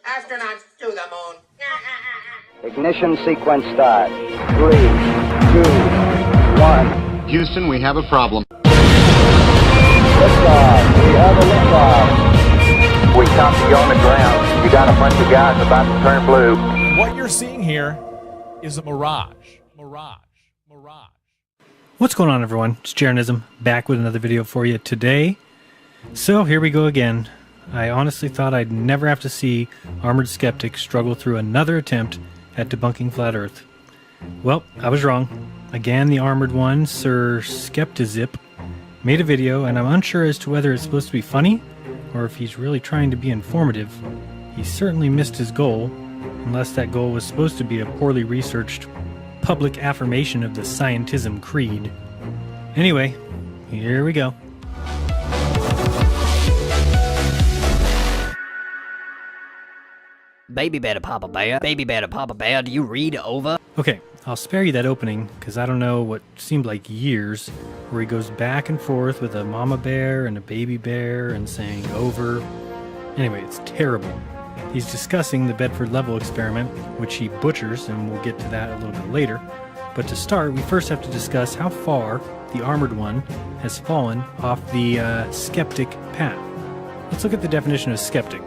Astronauts to the moon. Ignition sequence start. 3, 2, 1. Houston, we have a problem. Liftoff. We have a liftoff. We copy you on the ground. You got a bunch of guys about to turn blue. What you're seeing here is a mirage. What's going on, everyone? It's Jeranism, back with another video for you today. So here we go again. I honestly thought I'd never have to see Armored Skeptic struggle through another attempt at debunking Flat Earth. Well, I was wrong. Again, the Armored one, Sir Skeptizip, made a video, and I'm unsure as to whether it's supposed to be funny or if he's really trying to be informative. He certainly missed his goal, unless that goal was supposed to be a poorly researched public affirmation of the scientism creed. Anyway, here we go. Baby better papa bear, baby better papa bear, do you read over? Okay, I'll spare you that opening, because I don't know what seemed like years, where he goes back and forth with a mama bear and a baby bear and saying over. Anyway, it's terrible. He's discussing the Bedford level experiment, which he butchers, and we'll get to that a little bit later. But to start, we first have to discuss how far the Armored one has fallen off the skeptic path. Let's look at the definition of skeptic.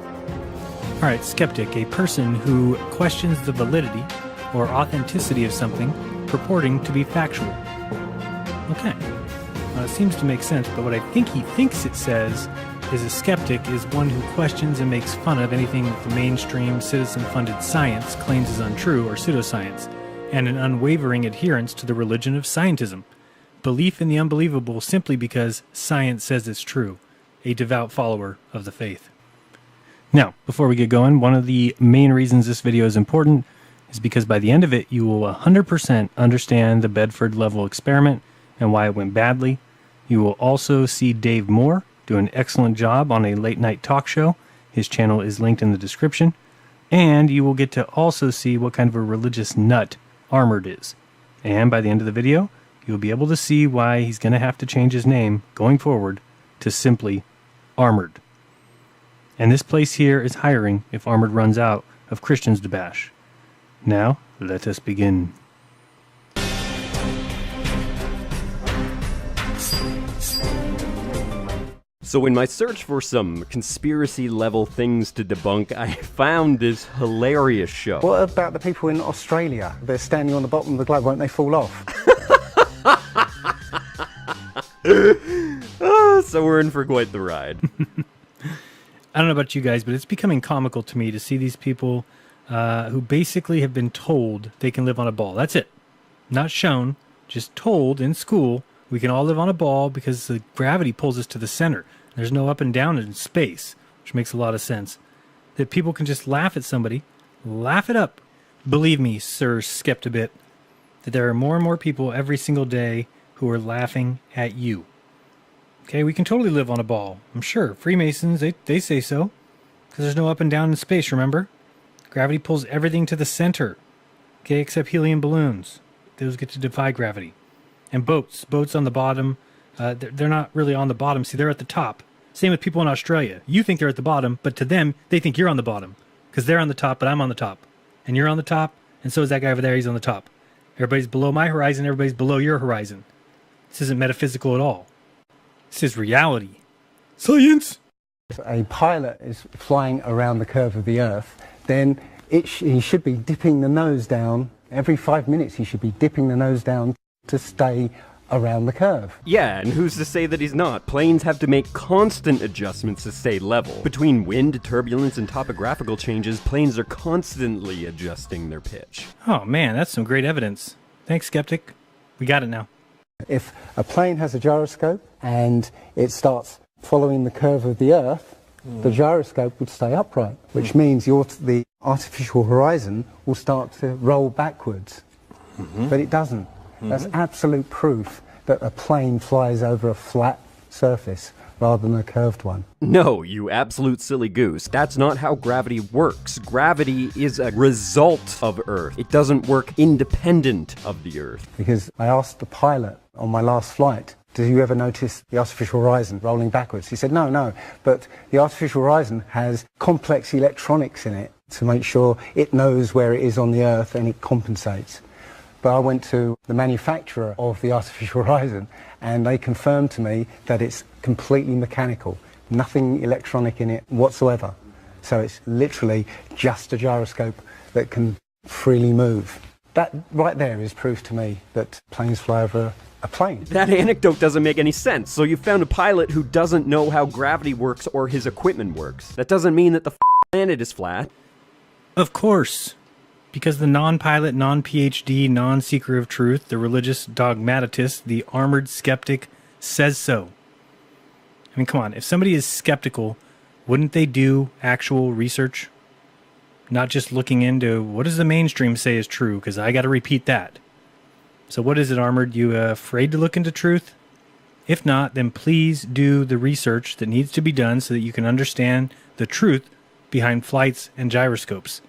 Alright, skeptic, a person who questions the validity or authenticity of something purporting to be factual. Okay, it seems to make sense, but what I think he thinks it says is a skeptic is one who questions and makes fun of anything that the mainstream citizen-funded science claims is untrue or pseudoscience, and an unwavering adherence to the religion of scientism. Belief in the unbelievable simply because science says it's true. A devout follower of the faith. Now, before we get going, one of the main reasons this video is important is because by the end of it, you will 100% understand the Bedford level experiment and why it went badly. You will also see Dave Moore do an excellent job on a late-night talk show. His channel is linked in the description. And you will get to also see what kind of a religious nut Armoured is. And by the end of the video, you'll be able to see why he's going to have to change his name going forward to simply Armoured. And this place here is hiring if Armoured runs out of Christians to bash. Now, let us begin. So in my search for some conspiracy-level things to debunk, I found this hilarious show. What about the people in Australia? They're standing on the bottom of the globe, won't they fall off? So we're in for quite the ride. I don't know about you guys, but it's becoming comical to me to see these people who basically have been told they can live on a ball. That's it. Not shown, just told in school we can all live on a ball because the gravity pulls us to the center. There's no up and down in space, which makes a lot of sense. That people can just laugh at somebody, laugh it up. Believe me, Sir Skeptibit, that there are more and more people every single day who are laughing at you. Okay, we can totally live on a ball. I'm sure. Freemasons, they say so. Because there's no up and down in space, remember? Gravity pulls everything to the center. Okay, except helium balloons. Those get to defy gravity. And boats on the bottom, they're not really on the bottom. See, they're at the top. Same with people in Australia. You think they're at the bottom, but to them, they think you're on the bottom. Because they're on the top, but I'm on the top. And you're on the top, and so is that guy over there, he's on the top. Everybody's below my horizon, everybody's below your horizon. This isn't metaphysical at all. This is reality. Science! If a pilot is flying around the curve of the Earth, then he should be dipping the nose down. Every 5 minutes he should be dipping the nose down to stay around the curve. Yeah, and who's to say that he's not? Planes have to make constant adjustments to stay level. Between wind, turbulence, and topographical changes, planes are constantly adjusting their pitch. Oh man, that's some great evidence. Thanks, Skeptic. We got it now. If a plane has a gyroscope and it starts following the curve of the Earth, the gyroscope would stay upright, which means the artificial horizon will start to roll backwards. But it doesn't. That's absolute proof that a plane flies over a flat surface rather than a curved one. No, you absolute silly goose. That's not how gravity works. Gravity is a result of Earth. It doesn't work independent of the Earth. Because I asked the pilot on my last flight, did you ever notice the artificial horizon rolling backwards? He said, no, but the artificial horizon has complex electronics in it to make sure it knows where it is on the Earth and it compensates. But I went to the manufacturer of the artificial horizon and they confirmed to me that it's completely mechanical, nothing electronic in it whatsoever. So it's literally just a gyroscope that can freely move. That right there is proof to me that planes fly over a plane. That anecdote doesn't make any sense. So you found a pilot who doesn't know how gravity works or his equipment works. That doesn't mean that the planet is flat. Of course. Because the non-pilot, non-PhD, non-seeker of truth, the religious dogmatist, the armored skeptic says so. I mean, come on. If somebody is skeptical, wouldn't they do actual research? Not just looking into what does the mainstream say is true, because I got to repeat that. So what is it, Armored? You afraid to look into truth? If not, then please do the research that needs to be done so that you can understand the truth behind flights and gyroscopes.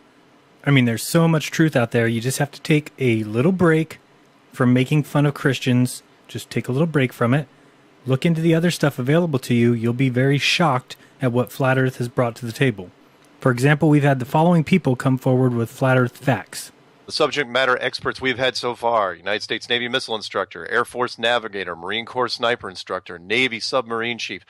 I mean, there's so much truth out there. You just have to take a little break from making fun of Christians. Just take a little break from it. Look into the other stuff available to you. You'll be very shocked at what Flat Earth has brought to the table. For example, we've had the following people come forward with Flat Earth facts. The subject matter experts we've had so far: United States Navy missile instructor, Air Force navigator, Marine Corps sniper instructor, Navy submarine chief,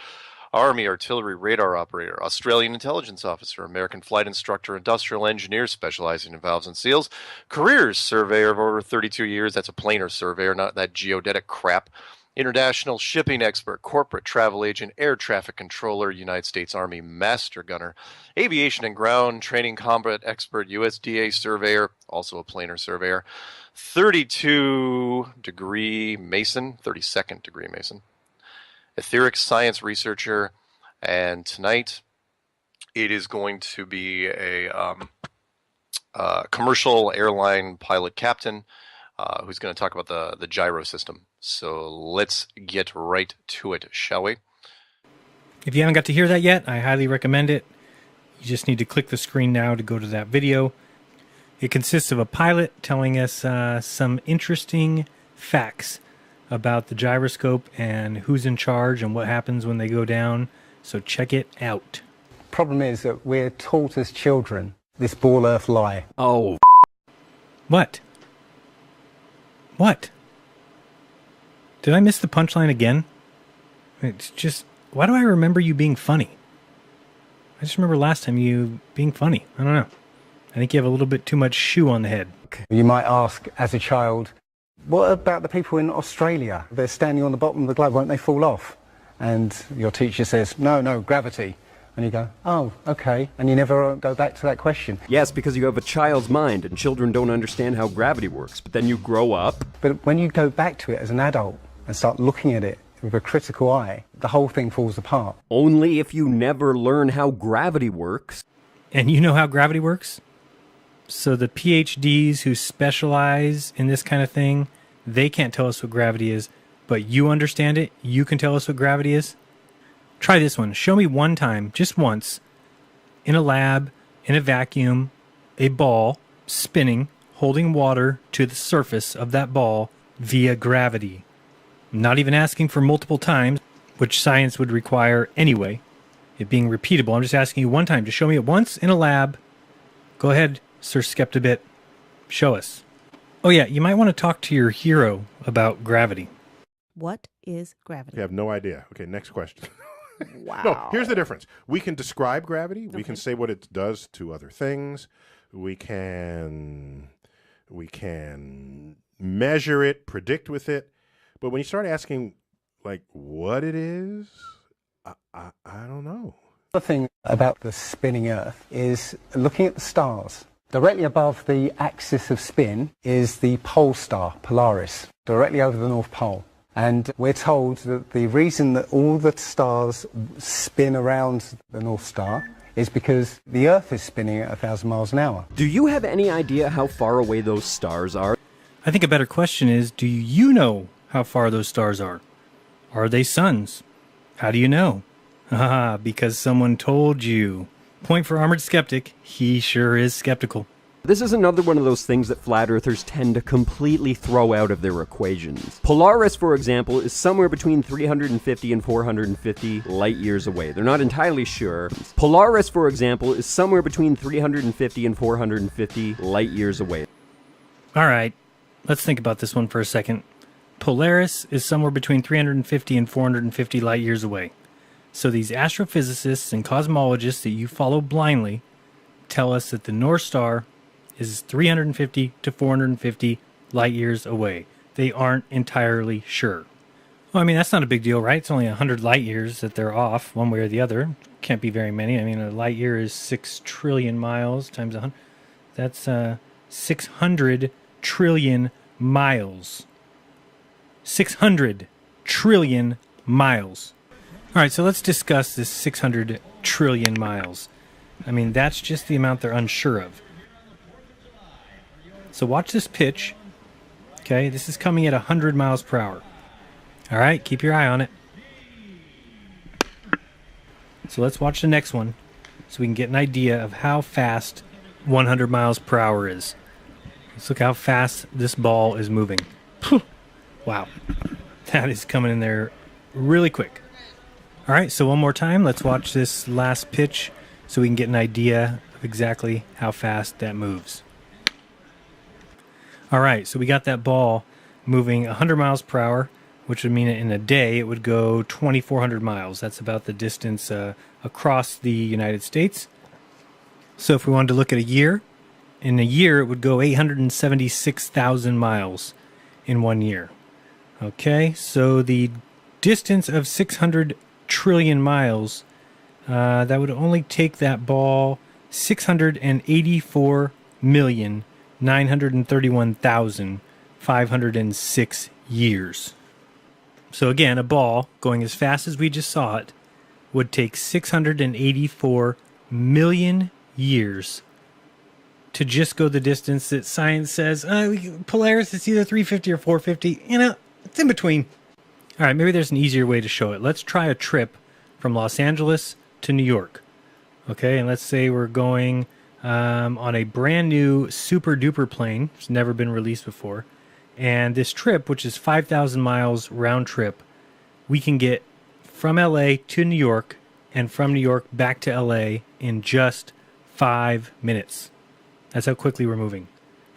Army artillery radar operator, Australian intelligence officer, American flight instructor, industrial engineer specializing in valves and seals, careers surveyor of over 32 years, that's a planer surveyor, not that geodetic crap, international shipping expert, corporate travel agent, air traffic controller, United States Army master gunner, aviation and ground training combat expert, USDA surveyor, also a planer surveyor, 32nd degree Mason, etheric science researcher, and tonight it is going to be a commercial airline pilot captain who's going to talk about the gyro system. So let's get right to it, shall we? If you haven't got to hear that yet, I highly recommend it. You just need to click the screen now to go to that video. It consists of a pilot telling us some interesting facts about the gyroscope and who's in charge and what happens when they go down. So check it out. Problem is that we're taught as children this ball earth lie. Oh, What? What? Did I miss the punchline again? It's just, why do I remember you being funny? I just remember last time you being funny. I don't know. I think you have a little bit too much shoe on the head. You might ask as a child, what about the people in Australia? They're standing on the bottom of the globe, won't they fall off? And your teacher says, no, gravity. And you go, oh, okay. And you never go back to that question. yes, because you have a child's mind and children don't understand how gravity works. But then you grow up. But when you go back to it as an adult and start looking at it with a critical eye, the whole thing falls apart. Only if you never learn how gravity works. And you know how gravity works? So the PhDs who specialize in this kind of thing, they can't tell us what gravity is, but you understand it. You can tell us what gravity is. Try this one. Show me one time, just once, in a lab, in a vacuum, a ball spinning, holding water to the surface of that ball via gravity. I'm not even asking for multiple times, which science would require anyway, it being repeatable. I'm just asking you one time. Just show me it once in a lab. Go ahead, Sir Skeptibit. Show us. Oh yeah, you might want to talk to your hero about gravity. What is gravity? You have no idea. Okay, next question. Wow. No, here's the difference. We can describe gravity. We can say what it does to other things. We can measure it, predict with it. But when you start asking, like, what it is, I don't know. The thing about the spinning Earth is looking at the stars. Directly above the axis of spin is the pole star, Polaris, directly over the North Pole. And we're told that the reason that all the stars spin around the North Star is because the Earth is spinning at 1,000 miles an hour. Do you have any idea how far away those stars are? I think a better question is, do you know how far those stars are? Are they suns? How do you know? Because someone told you. Point for Armored Skeptic. He sure is skeptical. This is another one of those things that flat earthers tend to completely throw out of their equations. Polaris, for example, is somewhere between 350 and 450 light years away. They're not entirely sure. Polaris, for example, is somewhere between 350 and 450 light years away. All right, let's think about this one for a second. Polaris is somewhere between 350 and 450 light years away. So these astrophysicists and cosmologists that you follow blindly tell us that the North Star is 350 to 450 light years away. They aren't entirely sure. Well, I mean, that's not a big deal, right? It's only 100 light years that they're off one way or the other. Can't be very many. I mean, a light year is 6 trillion miles times 100. That's 600 trillion miles. 600 trillion miles. All right, so let's discuss this 600 trillion miles. I mean, that's just the amount they're unsure of. So watch this pitch. Okay, this is coming at 100 miles per hour. All right, keep your eye on it. So let's watch the next one so we can get an idea of how fast 100 miles per hour is. Let's look how fast this ball is moving. Wow, that is coming in there really quick. All right, so one more time, let's watch this last pitch so we can get an idea of exactly how fast that moves. All right, so we got that ball moving 100 miles per hour, which would mean in a day it would go 2,400 miles. That's about the distance across the United States. So if we wanted to look at a year, in a year it would go 876,000 miles in 1 year. Okay, so the distance of 600 trillion miles, that would only take that ball 684,931,506 years. So again, a ball going as fast as we just saw it would take 684 million years to just go the distance that science says, Polaris, it's either 350 or 450. You know, it's in between. All right, maybe there's an easier way to show it. Let's try a trip from Los Angeles to New York. Okay, and let's say we're going on a brand new super duper plane. It's never been released before. And this trip, which is 5,000 miles round trip, we can get from LA to New York and from New York back to LA in just 5 minutes. That's how quickly we're moving.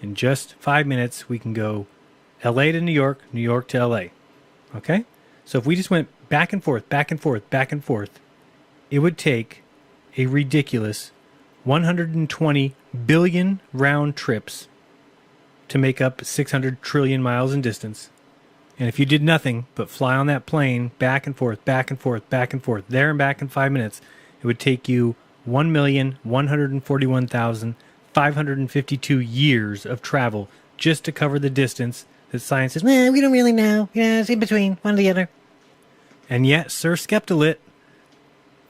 In just 5 minutes, we can go LA to New York to LA. Okay? So if we just went back and forth, back and forth, back and forth, it would take a ridiculous 120 billion round trips to make up 600 trillion miles in distance. And if you did nothing but fly on that plane back and forth, back and forth, back and forth, there and back in 5 minutes, it would take you 1,141,552 years of travel just to cover the distance that science says, well, we don't really know. Yeah, it's in between, one or the other. And yet, Sir Skeptic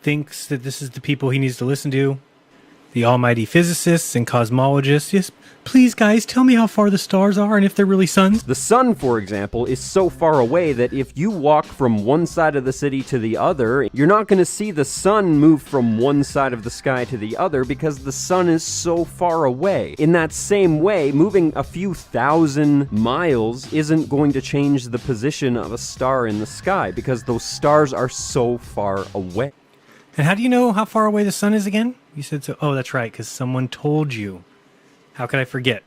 thinks that this is the people he needs to listen to. The almighty physicists and cosmologists. Yes, please, guys, tell me how far the stars are and if they're really suns. The sun, for example, is so far away that if you walk from one side of the city to the other, you're not going to see the sun move from one side of the sky to the other because the sun is so far away. In that same way, moving a few thousand miles isn't going to change the position of a star in the sky because those stars are so far away. And how do you know how far away the sun is again? You said so. Oh, that's right, because someone told you. How could I forget?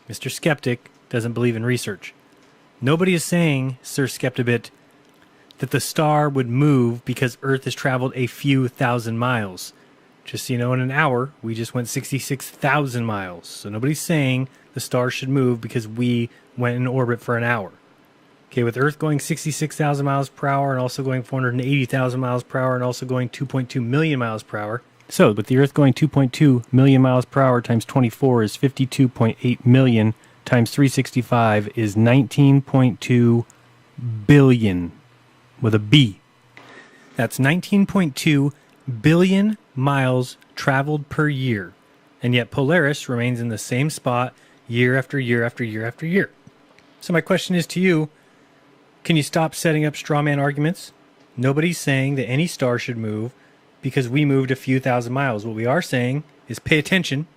Mr. Skeptic doesn't believe in research. Nobody is saying, Sir Skeptibit, that the star would move because Earth has traveled a few thousand miles. Just so you know, in an hour, we just went 66,000 miles. So nobody's saying the star should move because we went in orbit for an hour. Okay, with Earth going 66,000 miles per hour and also going 480,000 miles per hour and also going 2.2 million miles per hour. So, with the Earth going 2.2 million miles per hour times 24 is 52.8 million times 365 is 19.2 billion with a B. That's 19.2 billion miles traveled per year. And yet Polaris remains in the same spot year after year after year after year. So my question is to you, can you stop setting up straw man arguments? Nobody's saying that any star should move because we moved a few thousand miles. What we are saying is pay attention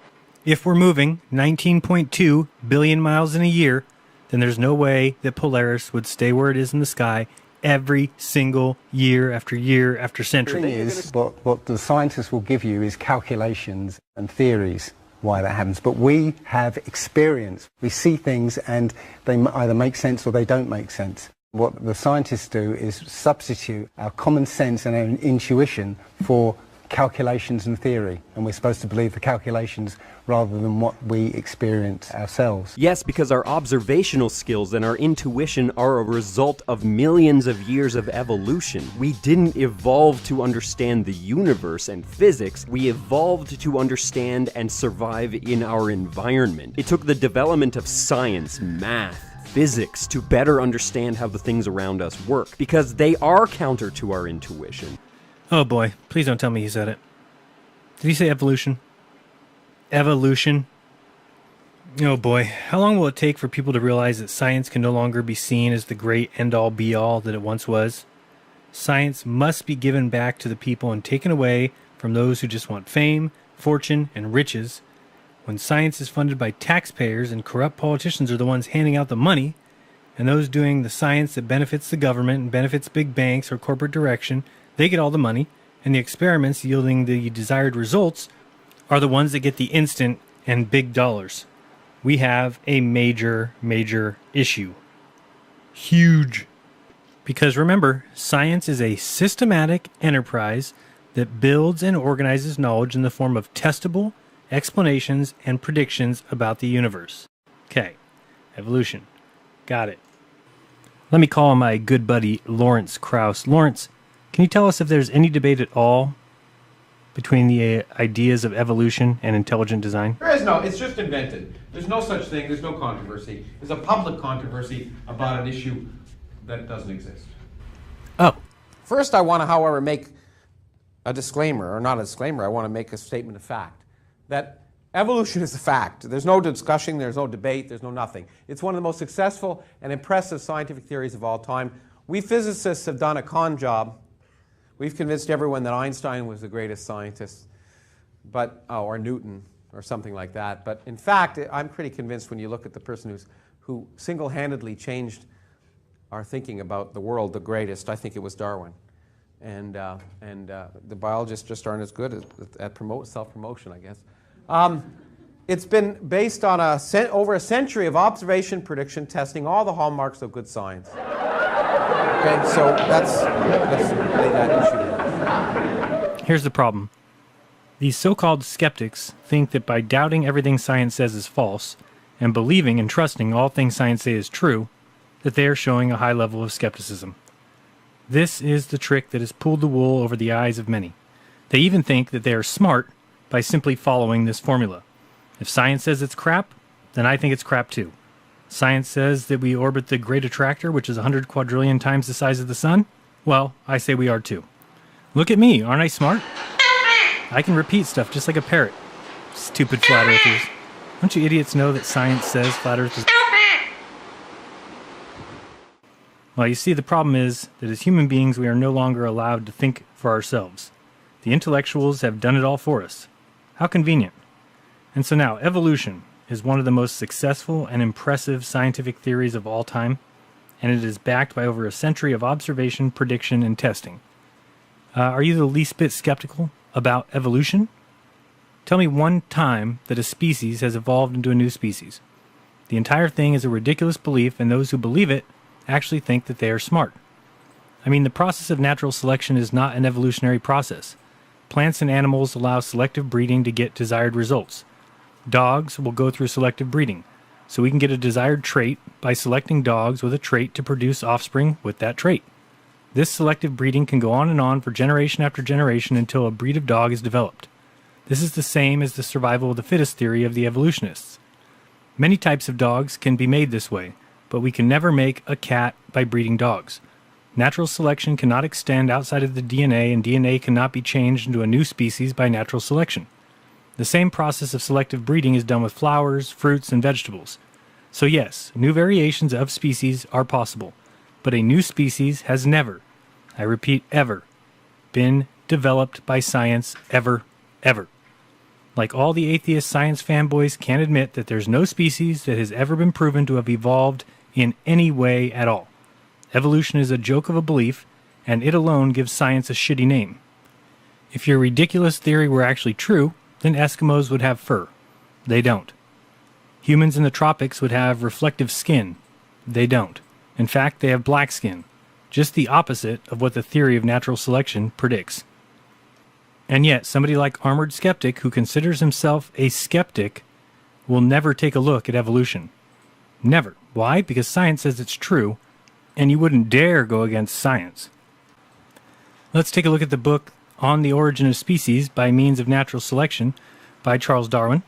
If we're moving 19.2 billion miles in a year, then there's no way that Polaris would stay where it is in the sky every single year after century. The thing is, what the scientists will give you is calculations and theories why that happens. But we have experience. We see things and they either make sense or they don't make sense. What the scientists do is substitute our common sense and our intuition for calculations and theory, and we're supposed to believe the calculations rather than what we experience ourselves. Yes, because our observational skills and our intuition are a result of millions of years of evolution. We didn't evolve to understand the universe and physics. We evolved to understand and survive in our environment. It took the development of science, math, physics to better understand how the things around us work, because they are counter to our intuition. Oh boy, please don't tell me he said it. Did he say evolution? Evolution? Oh boy, how long will it take for people to realize that science can no longer be seen as the great end-all be-all that it once was? Science must be given back to the people and taken away from those who just want fame, fortune, and riches. When science is funded by taxpayers and corrupt politicians are the ones handing out the money, and those doing the science that benefits the government and benefits big banks or corporate direction, they get all the money, and the experiments yielding the desired results are the ones that get the instant and big dollars. We have a major issue. Huge. Because remember, science is a systematic enterprise that builds and organizes knowledge in the form of testable explanations and predictions about the universe. Okay, evolution. Got it. Let me call my good buddy Lawrence Krauss. Lawrence, can you tell us if there's any debate at all between the ideas of evolution and intelligent design? There is no, it's just invented. There's no such thing, there's no controversy. There's a public controversy about an issue that doesn't exist. Oh. First, I want to, however, make a disclaimer, or not a disclaimer, I want to make a statement of fact. That evolution is a fact. There's no discussion, there's no debate, there's no nothing. It's one of the most successful and impressive scientific theories of all time. We physicists have done a con job. We've convinced everyone that Einstein was the greatest scientist, or Newton, or something like that. But in fact, I'm pretty convinced when you look at the person who single-handedly changed our thinking about the world, the greatest, I think it was Darwin. And the biologists just aren't as good at self-promotion, I guess. It's been based on over a century of observation, prediction, testing, all the hallmarks of good science. Okay, so let's lay that issue. Here's the problem. These so-called skeptics think that by doubting everything science says is false and believing and trusting all things science say is true, that they are showing a high level of skepticism. This is the trick that has pulled the wool over the eyes of many. They even think that they are smart by simply following this formula. If science says it's crap, then I think it's crap too. Science says that we orbit the Great Attractor, which is 100 quadrillion times the size of the sun. Well, I say we are too. Look at me, aren't I smart? I can repeat stuff just like a parrot. Stupid flat earthers. Don't you idiots know that science says flat earth is... Well, you see, the problem is that as human beings, we are no longer allowed to think for ourselves. The intellectuals have done it all for us. How convenient. And so now, evolution is one of the most successful and impressive scientific theories of all time, and it is backed by over a century of observation, prediction, and testing. Are you the least bit skeptical about evolution? Tell me one time that a species has evolved into a new species. The entire thing is a ridiculous belief, and those who believe it actually think that they are smart. I mean, the process of natural selection is not an evolutionary process. Plants and animals allow selective breeding to get desired results. Dogs will go through selective breeding, so we can get a desired trait by selecting dogs with a trait to produce offspring with that trait. This selective breeding can go on and on for generation after generation until a breed of dog is developed. This is the same as the survival of the fittest theory of the evolutionists. Many types of dogs can be made this way, but we can never make a cat by breeding dogs. Natural selection cannot extend outside of the DNA, and DNA cannot be changed into a new species by natural selection. The same process of selective breeding is done with flowers, fruits, and vegetables. So yes, new variations of species are possible, but a new species has never, I repeat ever, been developed by science ever. Like all the atheist science fanboys can't admit that there's no species that has ever been proven to have evolved in any way at all. Evolution is a joke of a belief, and it alone gives science a shitty name. If your ridiculous theory were actually true, then Eskimos would have fur. They don't. Humans in the tropics would have reflective skin. They don't. In fact, they have black skin. Just the opposite of what the theory of natural selection predicts. And yet, somebody like Armoured Skeptic, who considers himself a skeptic, will never take a look at evolution. Never. Why? Because science says it's true, and you wouldn't dare go against science. Let's take a look at the book On the Origin of Species by Means of Natural Selection by Charles Darwin.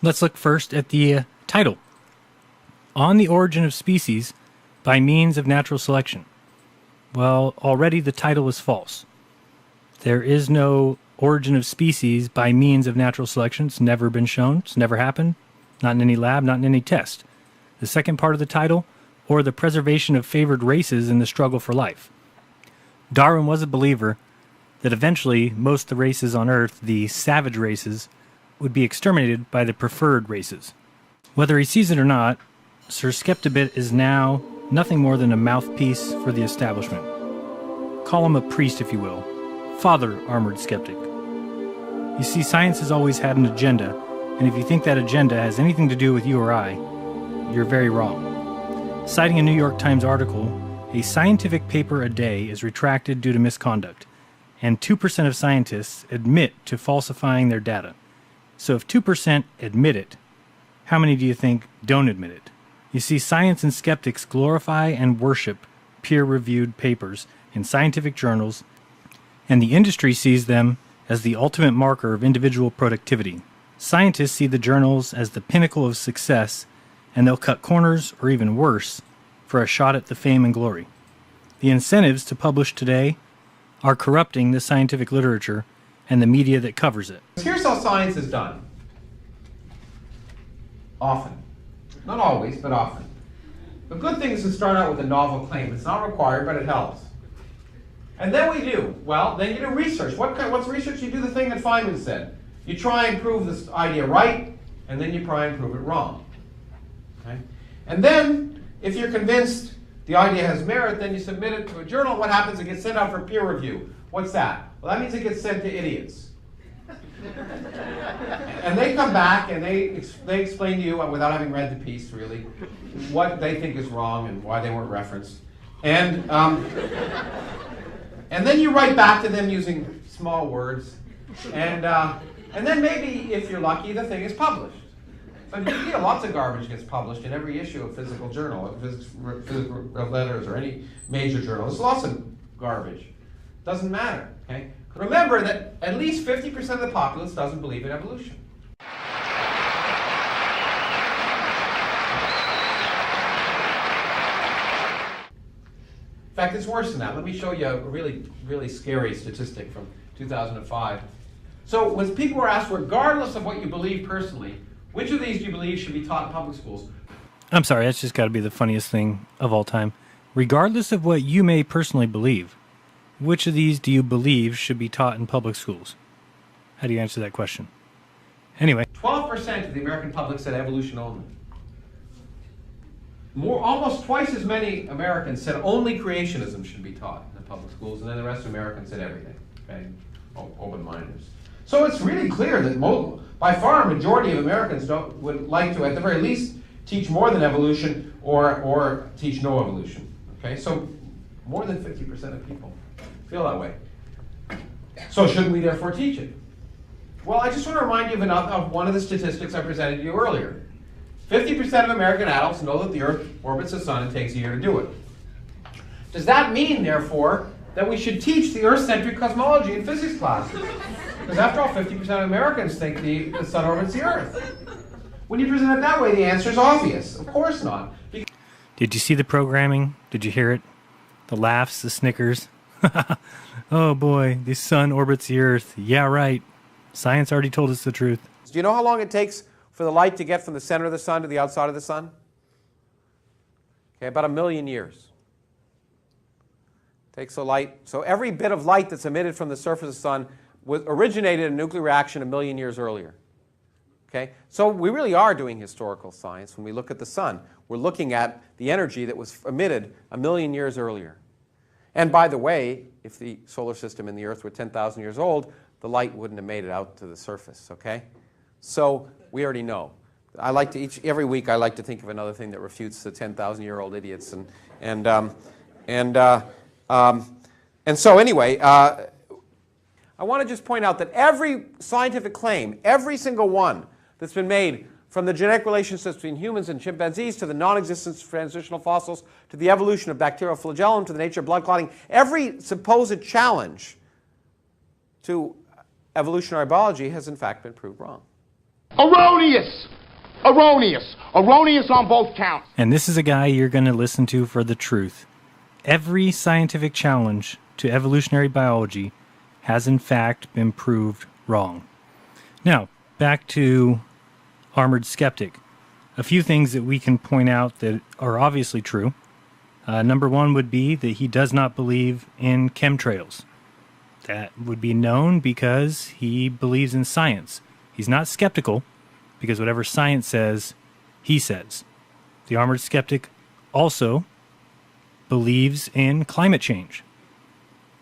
Let's look first at the title. On the Origin of Species by Means of Natural Selection. Well, already the title is false. There is no origin of species by means of natural selection. It's never been shown. It's never happened. Not in any lab, not in any test. The second part of the title, or the preservation of favored races in the struggle for life. Darwin was a believer that eventually most of the races on Earth, the savage races, would be exterminated by the preferred races. Whether he sees it or not, Sir Skeptibit is now nothing more than a mouthpiece for the establishment. Call him a priest, if you will. Father Armoured Skeptic. You see, science has always had an agenda, and if you think that agenda has anything to do with you or I, you're very wrong. Citing a New York Times article, a scientific paper a day is retracted due to misconduct, and 2% of scientists admit to falsifying their data. So if 2% admit it, how many do you think don't admit it? You see, science and skeptics glorify and worship peer-reviewed papers in scientific journals, and the industry sees them as the ultimate marker of individual productivity. Scientists see the journals as the pinnacle of success, and they'll cut corners, or even worse, for a shot at the fame and glory. The incentives to publish today are corrupting the scientific literature and the media that covers it. Here's how science is done. Often. Not always, but often. The good thing is to start out with a novel claim. It's not required, but it helps. And then we do. Well, then you do research. What's research? You do the thing that Feynman said. You try and prove this idea right, and then you try and prove it wrong. Okay? And then, if you're convinced the idea has merit, then you submit it to a journal. What happens? It gets sent out for peer review. What's that? Well, that means it gets sent to idiots. And they come back and they explain to you, without having read the piece really, what they think is wrong and why they weren't referenced. And then you write back to them using small words. And then maybe, if you're lucky, the thing is published. But lots of garbage gets published in every issue of Physical Journal, Physical Letters, or any major journal. There's lots of garbage. Doesn't matter. Okay? Remember that at least 50% of the populace doesn't believe in evolution. In fact, it's worse than that. Let me show you a really, really scary statistic from 2005. So when people were asked, regardless of what you believe personally, which of these do you believe should be taught in public schools? I'm sorry, that's just got to be the funniest thing of all time. Regardless of what you may personally believe, which of these do you believe should be taught in public schools? How do you answer that question? Anyway. 12% of the American public said evolution only. Almost twice as many Americans said only creationism should be taught in the public schools, and then the rest of Americans said everything. Okay? Open-mindedness. So it's really clear that by far a majority of Americans would like to, at the very least, teach more than evolution or teach no evolution. Okay? So more than 50% of people feel that way. So shouldn't we therefore teach it? Well, I just want to remind you of one of the statistics I presented to you earlier. 50% of American adults know that the Earth orbits the Sun and takes a year to do it. Does that mean, therefore, that we should teach the Earth-centric cosmology in physics classes? Because after all, 50% of Americans think the Sun orbits the Earth. When you present it that way, the answer is obvious. Of course not. Did you see the programming? Did you hear it? The laughs, the snickers. Oh boy, the Sun orbits the Earth. Yeah, right. Science already told us the truth. Do you know how long it takes for the light to get from the center of the Sun to the outside of the Sun? Okay, about 1 million years. Takes the light. So every bit of light that's emitted from the surface of the Sun originated in a nuclear reaction 1 million years earlier. Okay? So we really are doing historical science when we look at the sun. We're looking at the energy that was emitted 1 million years earlier. And by the way, if the solar system and the Earth were 10,000 years old, the light wouldn't have made it out to the surface, okay? So we already know. I like to every week I like to think of another thing that refutes the 10,000-year-old idiots, and so anyway, I want to just point out that every scientific claim, every single one that's been made, from the genetic relationships between humans and chimpanzees to the non-existence of transitional fossils to the evolution of bacterial flagellum to the nature of blood clotting, every supposed challenge to evolutionary biology has in fact been proved wrong. Erroneous! Erroneous! Erroneous on both counts. And this is a guy you're going to listen to for the truth. Every scientific challenge to evolutionary biology has in fact been proved wrong. Now, back to Armoured Skeptic. A few things that we can point out that are obviously true. Number one would be that he does not believe in chemtrails. That would be known because he believes in science. He's not skeptical because whatever science says, he says. The Armoured Skeptic also believes in climate change.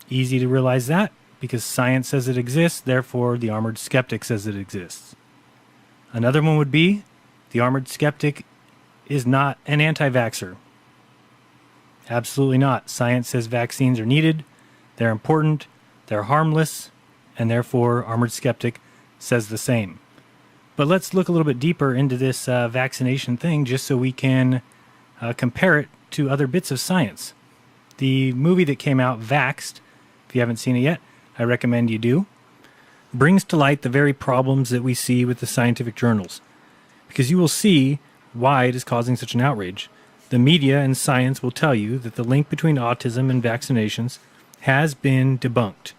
Easy to realize that because science says it exists, therefore the Armoured Skeptic says it exists. Another one would be the Armoured Skeptic is not an anti-vaxxer. Absolutely not. Science says vaccines are needed, they're important, they're harmless, and therefore Armoured Skeptic says the same. But let's look a little bit deeper into this vaccination thing just so we can compare it to other bits of science. The movie that came out, Vaxxed, if you haven't seen it yet, I recommend you do, brings to light the very problems that we see with the scientific journals. Because you will see why it is causing such an outrage. The media and science will tell you that the link between autism and vaccinations has been debunked.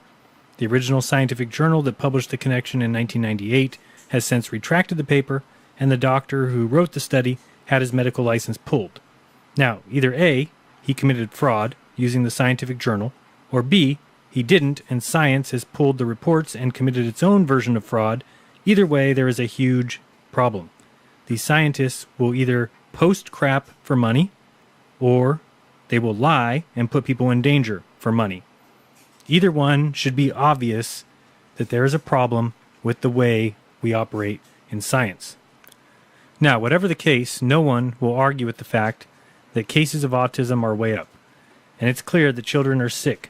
The original scientific journal that published the connection in 1998 has since retracted the paper, and the doctor who wrote the study had his medical license pulled. Now, either A, he committed fraud using the scientific journal, or B, he didn't, and science has pulled the reports and committed its own version of fraud. Either way, there is a huge problem. These scientists will either post crap for money, or they will lie and put people in danger for money. Either one should be obvious that there is a problem with the way we operate in science. Now, whatever the case, no one will argue with the fact that cases of autism are way up. And it's clear that children are sick.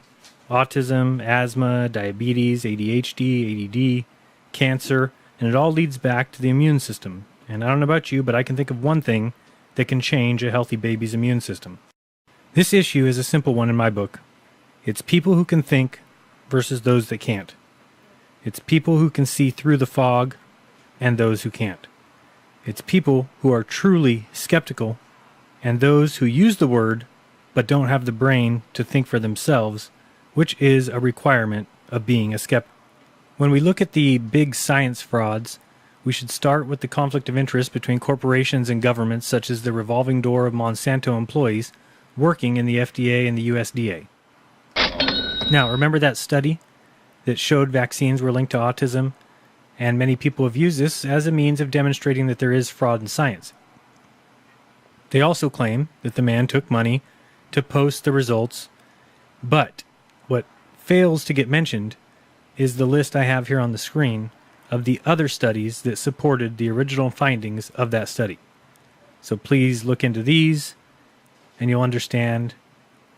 Autism, asthma, diabetes, ADHD, ADD, cancer, and it all leads back to the immune system. And I don't know about you, but I can think of one thing that can change a healthy baby's immune system. This issue is a simple one in my book. It's people who can think versus those that can't. It's people who can see through the fog and those who can't. It's people who are truly skeptical and those who use the word but don't have the brain to think for themselves, which is a requirement of being a skeptic. When we look at the big science frauds, we should start with the conflict of interest between corporations and governments, such as the revolving door of Monsanto employees working in the FDA and the USDA. Now, remember that study that showed vaccines were linked to autism? And many people have used this as a means of demonstrating that there is fraud in science. They also claim that the man took money to post the results, but what fails to get mentioned is the list I have here on the screen of the other studies that supported the original findings of that study. So please look into these and you'll understand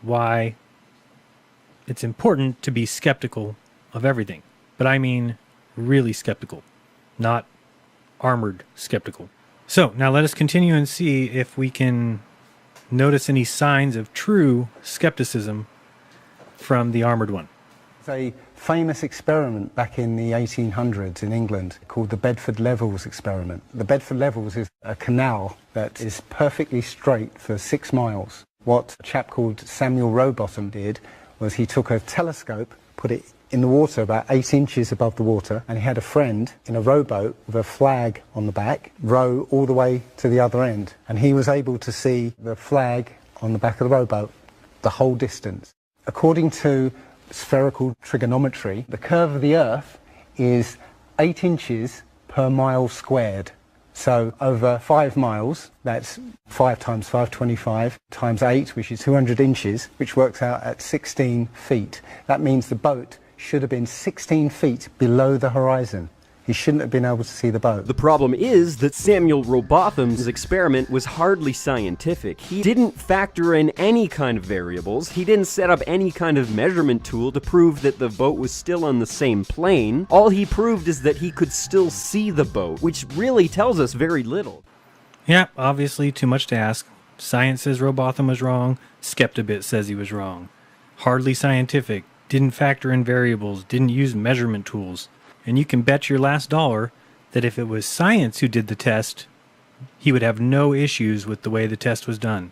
why it's important to be skeptical of everything. But I mean really skeptical, not armored skeptical. So now let us continue and see if we can notice any signs of true skepticism from the armored one. It's a famous experiment back in the 1800s in England called the Bedford Levels experiment. The Bedford Levels is a canal that is perfectly straight for 6 miles. What a chap called Samuel Rowbottom did was he took a telescope, put it in the water about 8 inches above the water, and he had a friend in a rowboat with a flag on the back row all the way to the other end, and he was able to see the flag on the back of the rowboat the whole distance. According to spherical trigonometry, the curve of the Earth is 8 inches per per mile squared. So over 5 miles, that's 5 times 525 times 8, which is 200 inches, which works out at 16 feet. That means the boat should have been 16 feet below the horizon. He shouldn't have been able to see the boat. The problem is that Samuel Rowbotham's experiment was hardly scientific. He didn't factor in any kind of variables. He didn't set up any kind of measurement tool to prove that the boat was still on the same plane. All he proved is that he could still see the boat, which really tells us very little. Yeah, obviously too much to ask. Science says Rowbotham was wrong. Skeptibit says he was wrong. Hardly scientific. Didn't factor in variables. Didn't use measurement tools. And you can bet your last dollar that if it was science who did the test, he would have no issues with the way the test was done.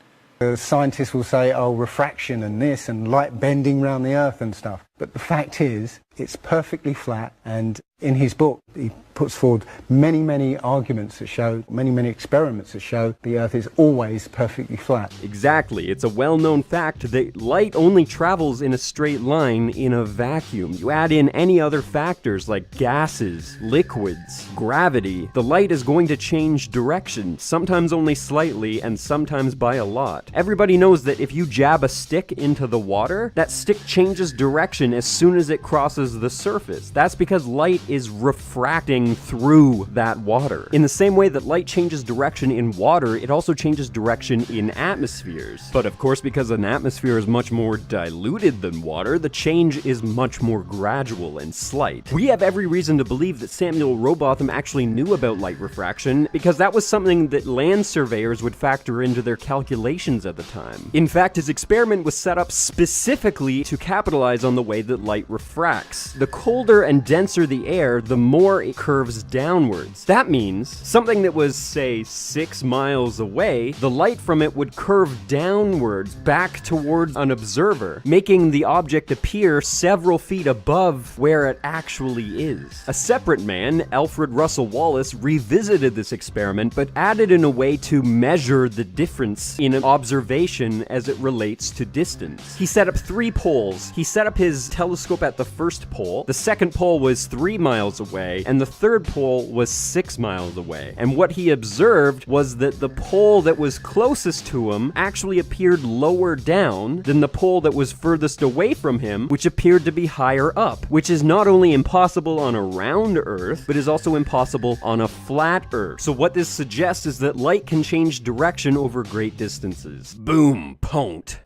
Scientists will say, oh, refraction and this and light bending around the Earth and stuff. But the fact is, it's perfectly flat, and in his book he puts forward many, many arguments that show, many experiments that show the Earth is always perfectly flat. Exactly. It's a well-known fact that light only travels in a straight line in a vacuum. You add in any other factors like gases, liquids, gravity, the light is going to change direction, sometimes only slightly and sometimes by a lot. Everybody knows that if you jab a stick into the water, that stick changes direction as soon as it crosses the surface. That's because light is refracting through that water. In the same way that light changes direction in water, it also changes direction in atmospheres. But of course, because an atmosphere is much more diluted than water, the change is much more gradual and slight. We have every reason to believe that Samuel Rowbotham actually knew about light refraction because that was something that land surveyors would factor into their calculations at the time. In fact, his experiment was set up specifically to capitalize on the way that light refracts. The colder and denser the air, the more it curves downwards. That means something that was, say, 6 miles away, the light from it would curve downwards back towards an observer, making the object appear several feet above where it actually is. A separate man, Alfred Russel Wallace, revisited this experiment but added in a way to measure the difference in an observation as it relates to distance. He set up 3 poles. He set up his telescope at the first pole, the second pole was 3 miles away, and the third pole was 6 miles away. And what he observed was that the pole that was closest to him actually appeared lower down than the pole that was furthest away from him, which appeared to be higher up, which is not only impossible on a round Earth, but is also impossible on a flat Earth. So what this suggests is that light can change direction over great distances. Boom, pwned.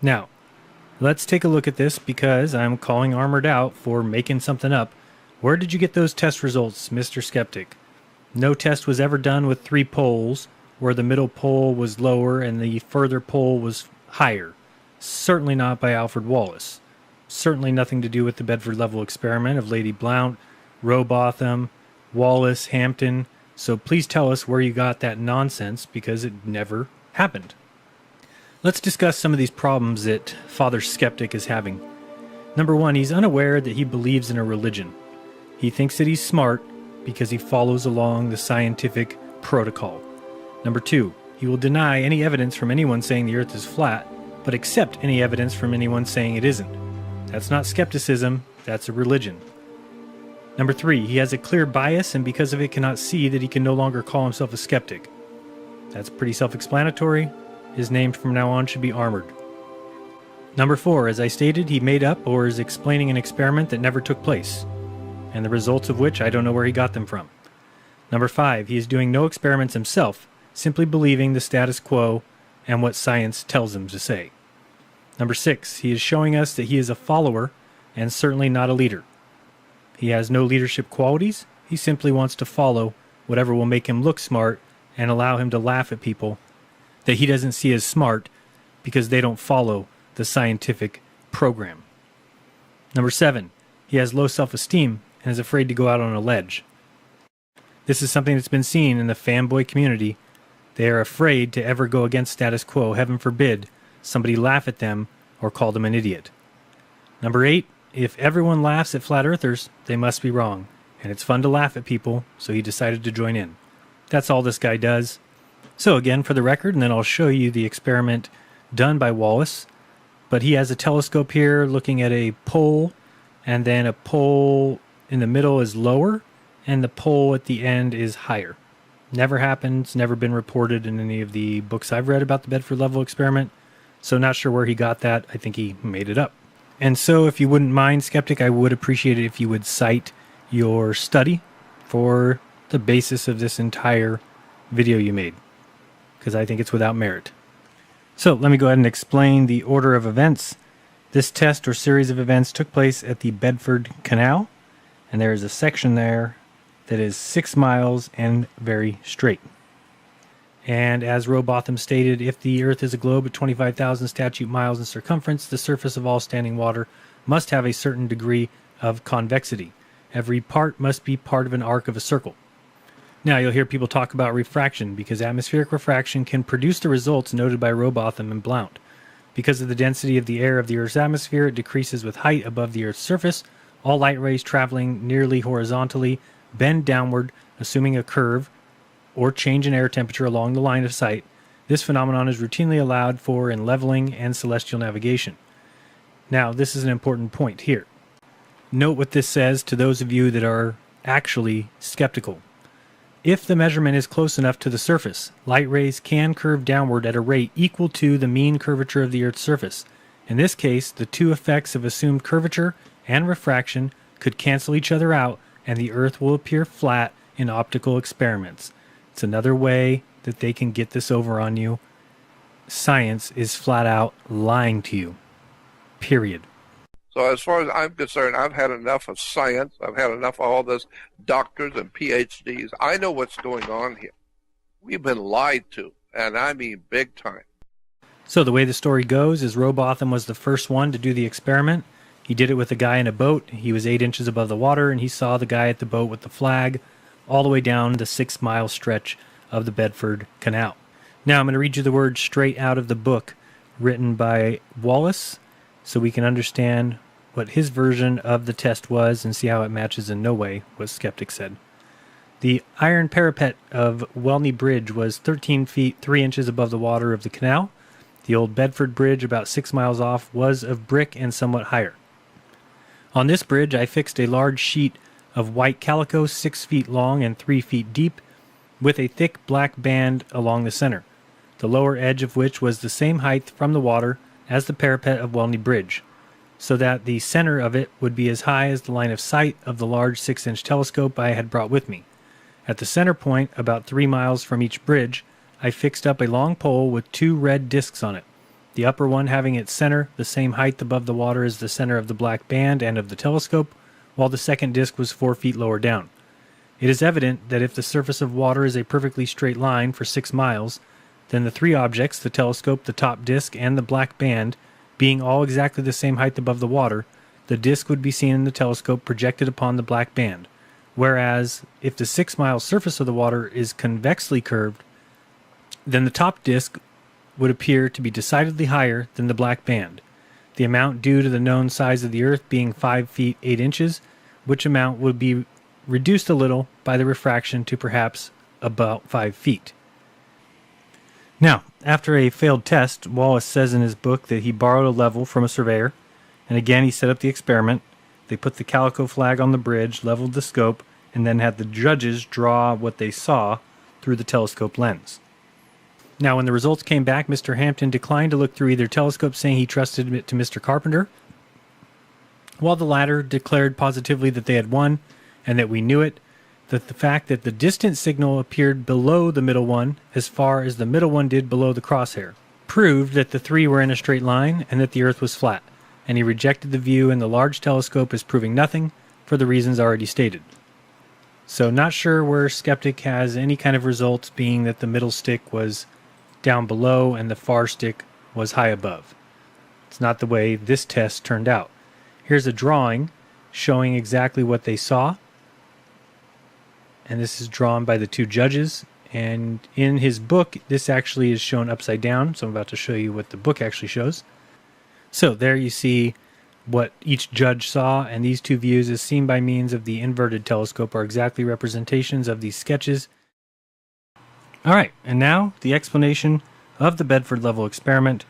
Now, let's take a look at this because I'm calling Armoured out for making something up. Where did you get those test results, Mr. Skeptic? No test was ever done with 3 poles where the middle pole was lower and the further pole was higher. Certainly not by Alfred Wallace. Certainly nothing to do with the Bedford level experiment of Lady Blount, Rowbotham, Wallace, Hampton. So please tell us where you got that nonsense because it never happened. Let's discuss some of these problems that Father Skeptic is having. Number 1, he's unaware that he believes in a religion. He thinks that he's smart because he follows along the scientific protocol. Number 2, he will deny any evidence from anyone saying the earth is flat, but accept any evidence from anyone saying it isn't. That's not skepticism, that's a religion. Number 3, he has a clear bias and because of it cannot see that he can no longer call himself a skeptic. That's pretty self-explanatory. His name from now on should be Armoured. Number 4, as I stated, he made up or is explaining an experiment that never took place, and the results of which I don't know where he got them from. Number 5, he is doing no experiments himself, simply believing the status quo and what science tells him to say. Number 6, he is showing us that he is a follower and certainly not a leader. He has no leadership qualities, he simply wants to follow whatever will make him look smart and allow him to laugh at people that he doesn't see as smart because they don't follow the scientific program. Number 7, he has low self-esteem and is afraid to go out on a ledge. This is something that's been seen in the fanboy community. They are afraid to ever go against status quo. Heaven forbid somebody laugh at them or call them an idiot. Number 8, if everyone laughs at flat earthers, they must be wrong. And it's fun to laugh at people, so he decided to join in. That's all this guy does. So again, for the record, and then I'll show you the experiment done by Wallace. But he has a telescope here looking at a pole, and then a pole in the middle is lower, and the pole at the end is higher. Never happened, it's never been reported in any of the books I've read about the Bedford level experiment, so not sure where he got that. I think he made it up. And so if you wouldn't mind, Skeptic, I would appreciate it if you would cite your study for the basis of this entire video you made, because I think it's without merit. So let me go ahead and explain the order of events. This test or series of events took place at the Bedford Canal, and there is a section there that is 6 miles and very straight. And as Robotham stated, if the Earth is a globe at 25,000 statute miles in circumference, the surface of all standing water must have a certain degree of convexity. Every part must be part of an arc of a circle. Now you'll hear people talk about refraction, because atmospheric refraction can produce the results noted by Robotham and Blount. Because of the density of the air of the Earth's atmosphere, it decreases with height above the Earth's surface. All light rays traveling nearly horizontally bend downward, assuming a curve or change in air temperature along the line of sight. This phenomenon is routinely allowed for in leveling and celestial navigation. Now, this is an important point here. Note what this says to those of you that are actually skeptical. If the measurement is close enough to the surface, light rays can curve downward at a rate equal to the mean curvature of the Earth's surface. In this case, the two effects of assumed curvature and refraction could cancel each other out, and the Earth will appear flat in optical experiments. It's another way that they can get this over on you. Science is flat out lying to you. Period. So as far as I'm concerned, I've had enough of science. I've had enough of all this doctors and PhDs. I know what's going on here. We've been lied to, and I mean big time. So the way the story goes is Robotham was the first one to do the experiment. He did it with a guy in a boat. He was 8 inches above the water, and he saw the guy at the boat with the flag all the way down the 6-mile stretch of the Bedford Canal. Now I'm going to read you the words straight out of the book written by Wallace so we can understand what his version of the test was and see how it matches in no way what Skeptic said. The iron parapet of Welney Bridge was 13 feet 3 inches above the water of the canal. The old Bedford Bridge, about 6 miles off, was of brick and somewhat higher. On this bridge, I fixed a large sheet of white calico 6 feet long and 3 feet deep, with a thick black band along the center, the lower edge of which was the same height from the water as the parapet of Welney Bridge, so that the center of it would be as high as the line of sight of the large 6-inch telescope I had brought with me. At the center point, about 3 miles from each bridge, I fixed up a long pole with 2 red discs on it, the upper one having its center the same height above the water as the center of the black band and of the telescope, while the second disc was 4 feet lower down. It is evident that if the surface of water is a perfectly straight line for 6 miles, then the 3 objects, the telescope, the top disc, and the black band, being all exactly the same height above the water, the disc would be seen in the telescope projected upon the black band, whereas if the 6-mile surface of the water is convexly curved, then the top disc would appear to be decidedly higher than the black band, the amount due to the known size of the Earth being 5 feet 8 inches, which amount would be reduced a little by the refraction to perhaps about 5 feet. Now, after a failed test, Wallace says in his book that he borrowed a level from a surveyor, and again he set up the experiment. They put the calico flag on the bridge, leveled the scope, and then had the judges draw what they saw through the telescope lens. Now, when the results came back, Mr. Hampton declined to look through either telescope, saying he trusted it to Mr. Carpenter, while the latter declared positively that they had won and that we knew it, that the fact that the distant signal appeared below the middle one as far as the middle one did below the crosshair proved that the 3 were in a straight line and that the Earth was flat, and he rejected the view in the large telescope as proving nothing for the reasons already stated. So not sure where Skeptic has any kind of results, being that the middle stick was down below and the far stick was high above. It's not the way this test turned out. Here's a drawing showing exactly what they saw, and this is drawn by the 2 judges, and in his book this actually is shown upside down, so I'm about to show you what the book actually shows. So there you see what each judge saw, and these 2 views as seen by means of the inverted telescope are exactly representations of these sketches. Alright, and now the explanation of the Bedford level experiment.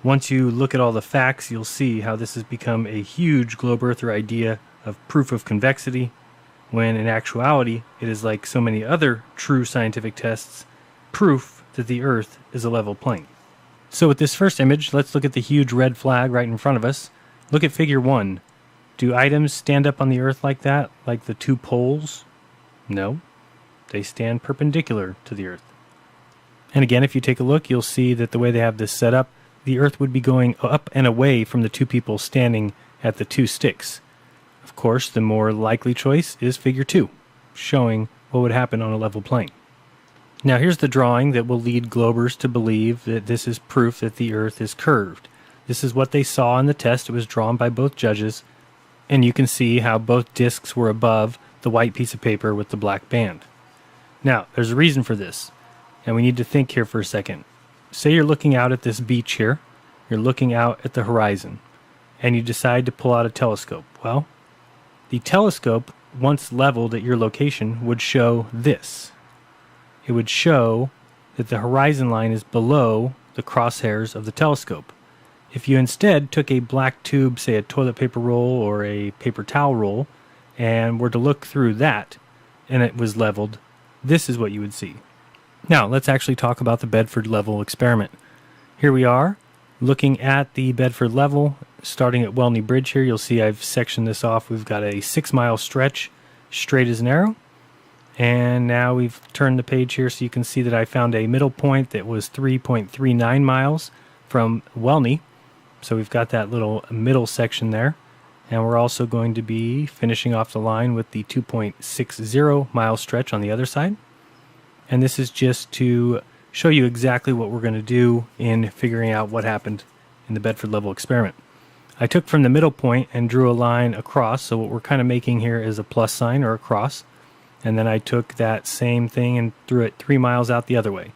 Once you look at all the facts, you'll see how this has become a huge globe earther idea of proof of convexity. when in actuality it is, like so many other true scientific tests, proof that the Earth is a level plane. So with this first image, let's look at the huge red flag right in front of us. Look at figure 1. Do items stand up on the Earth like that, like the 2 poles? No. They stand perpendicular to the Earth. And again, if you take a look, you'll see that the way they have this set up, the Earth would be going up and away from the 2 people standing at the 2 sticks. Of course, the more likely choice is figure 2, showing what would happen on a level plane. Now here's the drawing that will lead Globers to believe that this is proof that the Earth is curved. This is what they saw in the test. It was drawn by both judges, and you can see how both discs were above the white piece of paper with the black band. Now, there's a reason for this, and we need to think here for a second. Say you're looking out at this beach here, you're looking out at the horizon, and you decide to pull out a telescope. Well, the telescope, once leveled at your location, would show this. It would show that the horizon line is below the crosshairs of the telescope. If you instead took a black tube, say a toilet paper roll or a paper towel roll, and were to look through that, and it was leveled, this is what you would see. Now, let's actually talk about the Bedford level experiment. Here we are, looking at the Bedford level, starting at Welney Bridge here. You'll see I've sectioned this off. We've got a 6-mile stretch, straight as an arrow. And now we've turned the page here so you can see that I found a middle point that was 3.39 miles from Welney. So we've got that little middle section there. And we're also going to be finishing off the line with the 2.60 mile stretch on the other side. And this is just to show you exactly what we're going to do in figuring out what happened in the Bedford level experiment. I took from the middle point and drew a line across. So what we're kind of making here is a plus sign or a cross. And then I took that same thing and threw it 3 miles out the other way.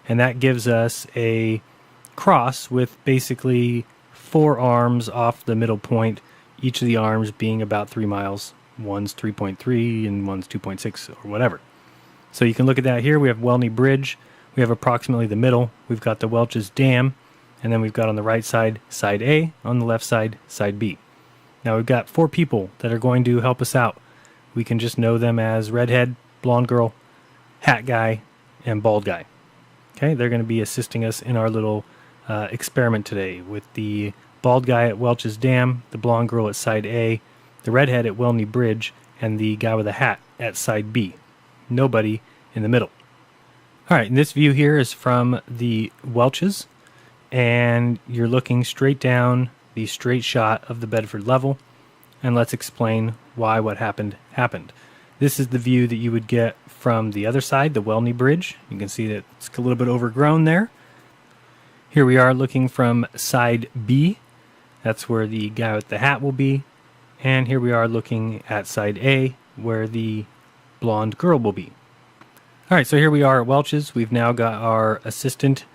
And that gives us a cross with basically 4 arms off the middle point, each of the arms being about 3 miles. One's 3.3 and one's 2.6 or whatever. So you can look at that here. We have Welney Bridge. We have approximately the middle. We've got the Welch's Dam. And then we've got on the right side, side A. On the left side, side B. Now we've got 4 people that are going to help us out. We can just know them as redhead, blonde girl, hat guy, and bald guy. Okay, they're going to be assisting us in our little experiment today with the bald guy at Welch's Dam, the blonde girl at side A, the redhead at Welney Bridge, and the guy with a hat at side B. Nobody in the middle. All right, and this view here is from the Welch's, and you're looking straight down the straight shot of the Bedford level. And let's explain why what happened. This is the view that you would get from the other side, the Welney Bridge. You can see that it's a little bit overgrown there. Here we are looking from side B. That's where the guy with the hat will be. And here we are looking at side A, where the blonde girl will be. All right, so here we are at Welch's. We've now got our assistant,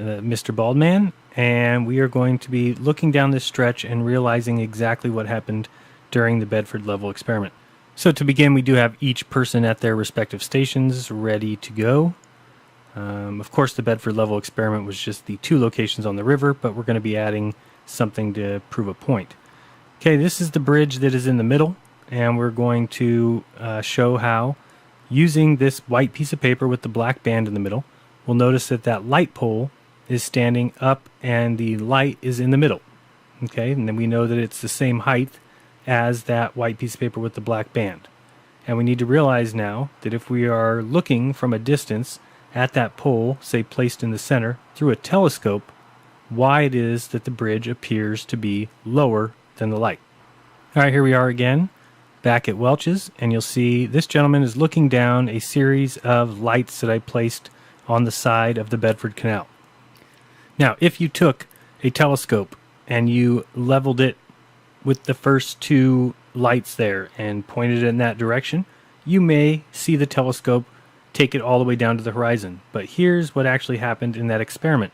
Mr. Baldman, and we are going to be looking down this stretch and realizing exactly what happened during the Bedford level experiment. So to begin, we do have each person at their respective stations ready to go. Of course, the Bedford level experiment was just the 2 locations on the river, but we're going to be adding something to prove a point. Okay, this is the bridge that is in the middle, and we're going to show how, using this white piece of paper with the black band in the middle, we'll notice that that light pole is standing up and the light is in the middle. Okay, and then we know that it's the same height as that white piece of paper with the black band. And we need to realize now that if we are looking from a distance at that pole, say placed in the center, through a telescope, why it is that the bridge appears to be lower than the light. All right, here we are again, back at Welch's, and you'll see this gentleman is looking down a series of lights that I placed on the side of the Bedford Canal. Now, if you took a telescope and you leveled it with the first 2 lights there and pointed it in that direction, you may see the telescope take it all the way down to the horizon. But here's what actually happened in that experiment,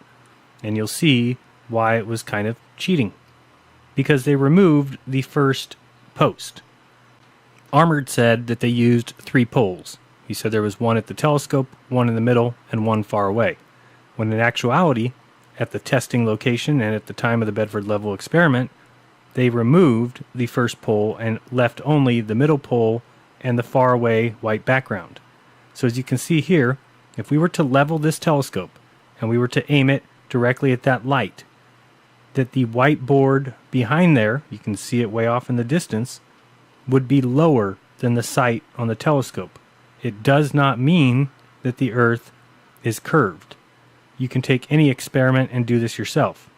and you'll see why it was kind of cheating. Because they removed the first post. Armoured said that they used 3 poles. He said there was one at the telescope, one in the middle, and one far away. When in actuality, at the testing location and at the time of the Bedford level experiment, they removed the first pole and left only the middle pole and the faraway white background. So as you can see here, if we were to level this telescope and we were to aim it directly at that light, that the white board behind there, you can see it way off in the distance, would be lower than the sight on the telescope. It does not mean that the Earth is curved. You can take any experiment and do this yourself.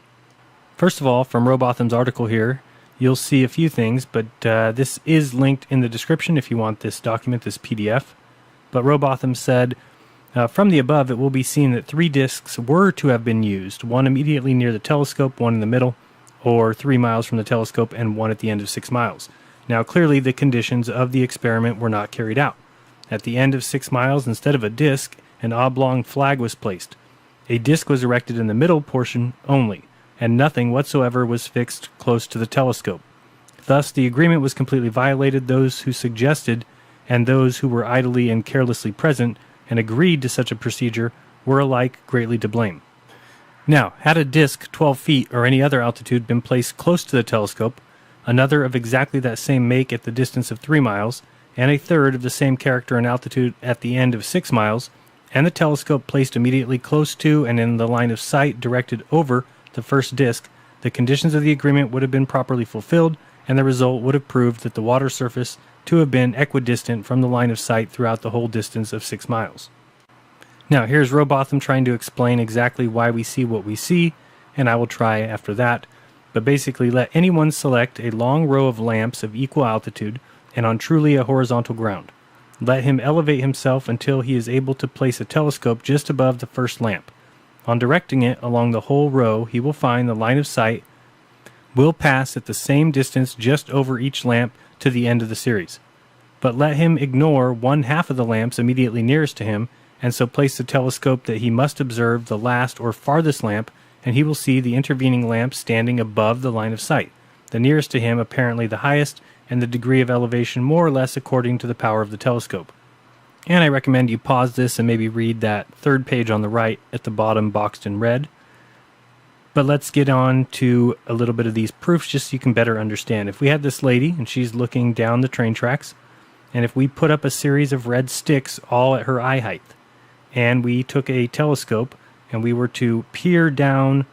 First of all, from Robotham's article here, you'll see a few things, but this is linked in the description if you want this document, this PDF. But Robotham said, from the above, it will be seen that 3 disks were to have been used, one immediately near the telescope, one in the middle, or 3 miles from the telescope, and one at the end of 6 miles. Now, clearly, the conditions of the experiment were not carried out. At the end of 6 miles, instead of a disk, an oblong flag was placed. A disk was erected in the middle portion only, and nothing whatsoever was fixed close to the telescope. Thus, the agreement was completely violated. Those who suggested and those who were idly and carelessly present and agreed to such a procedure were alike greatly to blame. Now, had a disk 12 feet or any other altitude been placed close to the telescope, another of exactly that same make at the distance of 3 miles, and a third of the same character and altitude at the end of 6 miles, and the telescope placed immediately close to and in the line of sight directed over the first disk, the conditions of the agreement would have been properly fulfilled, and the result would have proved that the water surface to have been equidistant from the line of sight throughout the whole distance of 6 miles. Now, here's Robotham trying to explain exactly why we see what we see, and I will try after that. But basically, let anyone select a long row of lamps of equal altitude and on truly a horizontal ground. Let him elevate himself until he is able to place a telescope just above the first lamp. On directing it along the whole row, he will find the line of sight will pass at the same distance just over each lamp to the end of the series. But let him ignore 1/2 of the lamps immediately nearest to him, and so place the telescope that he must observe the last or farthest lamp, and he will see the intervening lamp standing above the line of sight, the nearest to him apparently the highest, and the degree of elevation more or less according to the power of the telescope. And I recommend you pause this and maybe read that 3rd page on the right at the bottom boxed in red. But let's get on to a little bit of these proofs just so you can better understand. If we had this lady and she's looking down the train tracks, and if we put up a series of red sticks all at her eye height, and we took a telescope and we were to peer down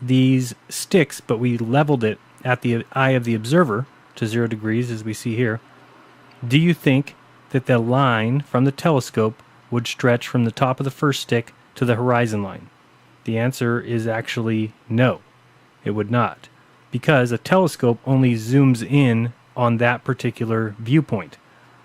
these sticks, but we leveled it at the eye of the observer to 0 degrees, as we see here, do you think that the line from the telescope would stretch from the top of the first stick to the horizon line? The answer is actually no, it would not, because a telescope only zooms in on that particular viewpoint,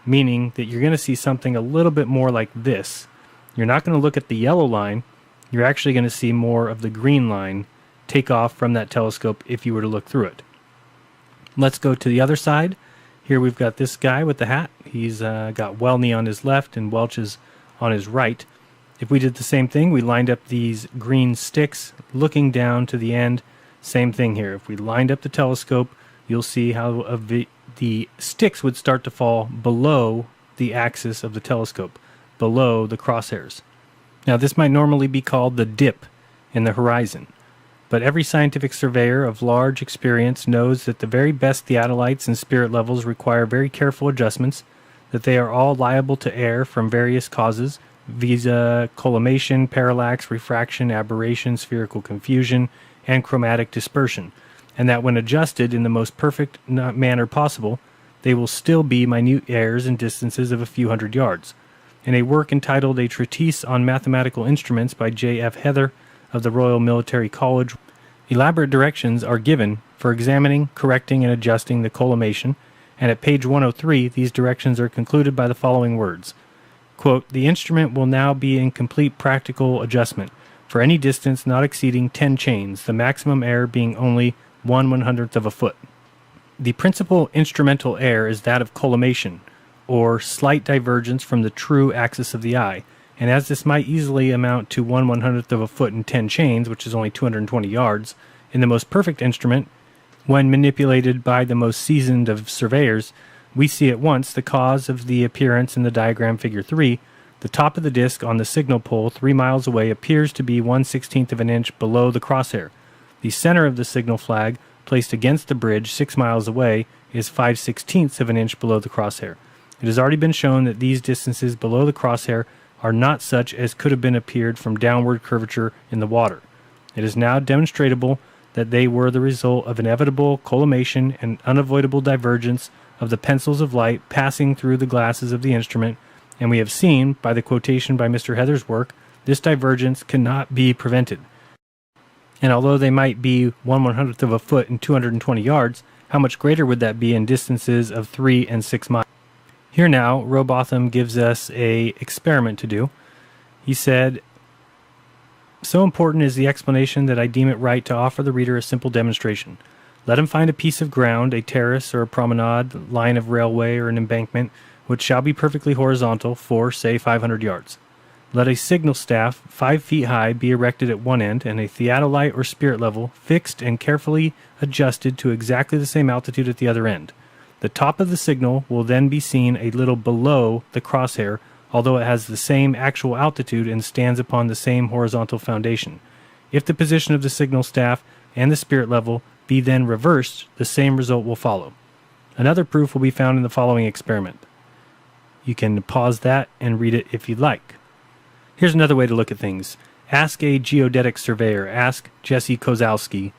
meaning that you're going to see something a little bit more like this. You're not going to look at the yellow line, you're actually going to see more of the green line take off from that telescope if you were to look through it. Let's go to the other side. Here we've got this guy with the hat. He's got Welney on his left and Welch's on his right. If we did the same thing, we lined up these green sticks looking down to the end. Same thing here. If we lined up the telescope, you'll see how the sticks would start to fall below the axis of the telescope, below the crosshairs. Now, this might normally be called the dip in the horizon, but every scientific surveyor of large experience knows that the very best theodolites and spirit levels require very careful adjustments, that they are all liable to err from various causes, viz. Collimation, parallax, refraction, aberration, spherical confusion, and chromatic dispersion, and that when adjusted in the most perfect manner possible, they will still be minute errors in distances of a few hundred yards. In a work entitled A Treatise on Mathematical Instruments by J.F. Heather of the Royal Military College, elaborate directions are given for examining, correcting, and adjusting the collimation, and at page 103, these directions are concluded by the following words. Quote, "The instrument will now be in complete practical adjustment for any distance not exceeding 10 chains, the maximum error being only 1/100th of a foot. The principal instrumental error is that of collimation, or slight divergence from the true axis of the eye, and as this might easily amount to 1/100th of a foot in 10 chains, which is only 220 yards, in the most perfect instrument, when manipulated by the most seasoned of surveyors, we see at once the cause of the appearance in the diagram figure 3. The top of the disc on the signal pole 3 miles away appears to be 1/16th of an inch below the crosshair. The center of the signal flag, placed against the bridge 6 miles away, is 5/16ths of an inch below the crosshair. It has already been shown that these distances below the crosshair are not such as could have been appeared from downward curvature in the water. It is now demonstrable that they were the result of inevitable collimation and unavoidable divergence of the pencils of light passing through the glasses of the instrument, and we have seen, by the quotation by Mr. Heather's work, this divergence cannot be prevented. And although they might be 1/100th of a foot and 220 yards, how much greater would that be in distances of 3 and 6 miles? Here now, Robotham gives us a experiment to do. He said, "So important is the explanation that I deem it right to offer the reader a simple demonstration. Let him find a piece of ground, a terrace or a promenade, line of railway or an embankment, which shall be perfectly horizontal for, say, 500 yards. Let a signal staff 5 feet high be erected at one end, and a theodolite or spirit level fixed and carefully adjusted to exactly the same altitude at the other end. The top of the signal will then be seen a little below the crosshair, although it has the same actual altitude and stands upon the same horizontal foundation. If the position of the signal staff and the spirit level be then reversed, the same result will follow. Another proof will be found in the following experiment." You can pause that and read it if you'd like. Here's another way to look at things. Ask a geodetic surveyor, ask Jesse Kozlowski,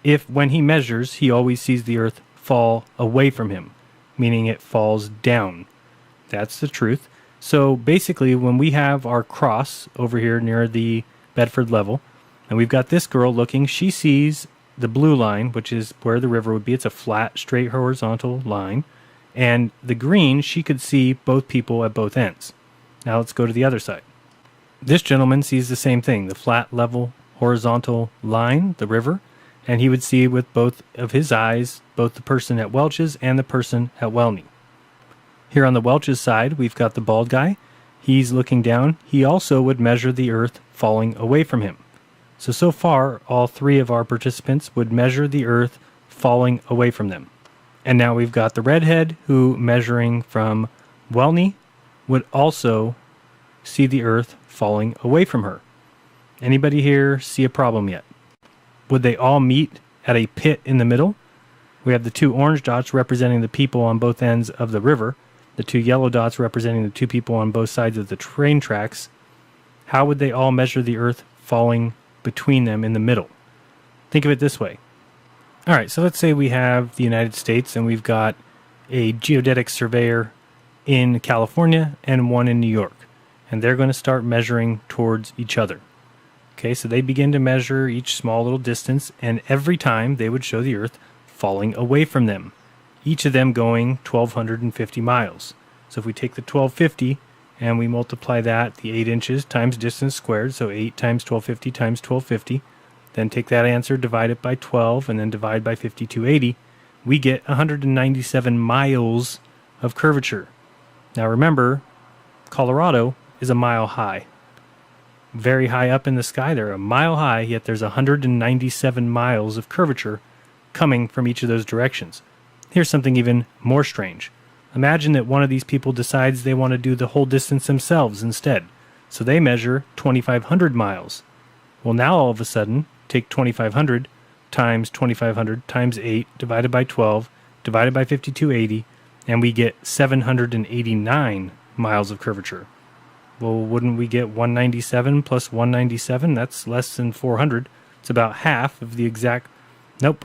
if when he measures, he always sees the Earth fall away from him, meaning it falls down. That's the truth. So basically, when we have our cross over here near the Bedford level, and we've got this girl looking, she sees the blue line, which is where the river would be. It's a flat, straight, horizontal line. And the green, she could see both people at both ends. Now let's go to the other side. This gentleman sees the same thing, the flat, level, horizontal line, the river, and he would see with both of his eyes, both the person at Welch's and the person at Welney. Here on the Welch's side, we've got the bald guy. He's looking down. He also would measure the Earth falling away from him. So far, all 3 of our participants would measure the Earth falling away from them. And now we've got the redhead who, measuring from Welney, would also see the Earth falling away from her. Anybody here see a problem yet? Would they all meet at a pit in the middle? We have the 2 orange dots representing the people on both ends of the river, the 2 yellow dots representing the 2 people on both sides of the train tracks. How would they all measure the Earth falling between them in the middle? Think of it this way. All right, so let's say we have the United States and we've got a geodetic surveyor in California and one in New York, and they're going to start measuring towards each other. Okay, so they begin to measure each small little distance, and every time they would show the Earth falling away from them, each of them going 1,250 miles. So if we take the 1,250 and we multiply that, the 8 inches times distance squared, so 8 times 1,250 times 1,250, then take that answer, divide it by 12, and then divide by 5280, we get 197 miles of curvature. Now remember, Colorado is a mile high. Very high up in the sky, they're a mile high, yet there's 197 miles of curvature coming from each of those directions. Here's something even more strange. Imagine that one of these people decides they want to do the whole distance themselves instead. So they measure 2,500 miles. Well, now all of a sudden, take 2,500 times 2,500 times 8 divided by 12 divided by 5280, and we get 789 miles of curvature. Well, wouldn't we get 197 plus 197? That's less than 400. It's about half of the exact... Nope.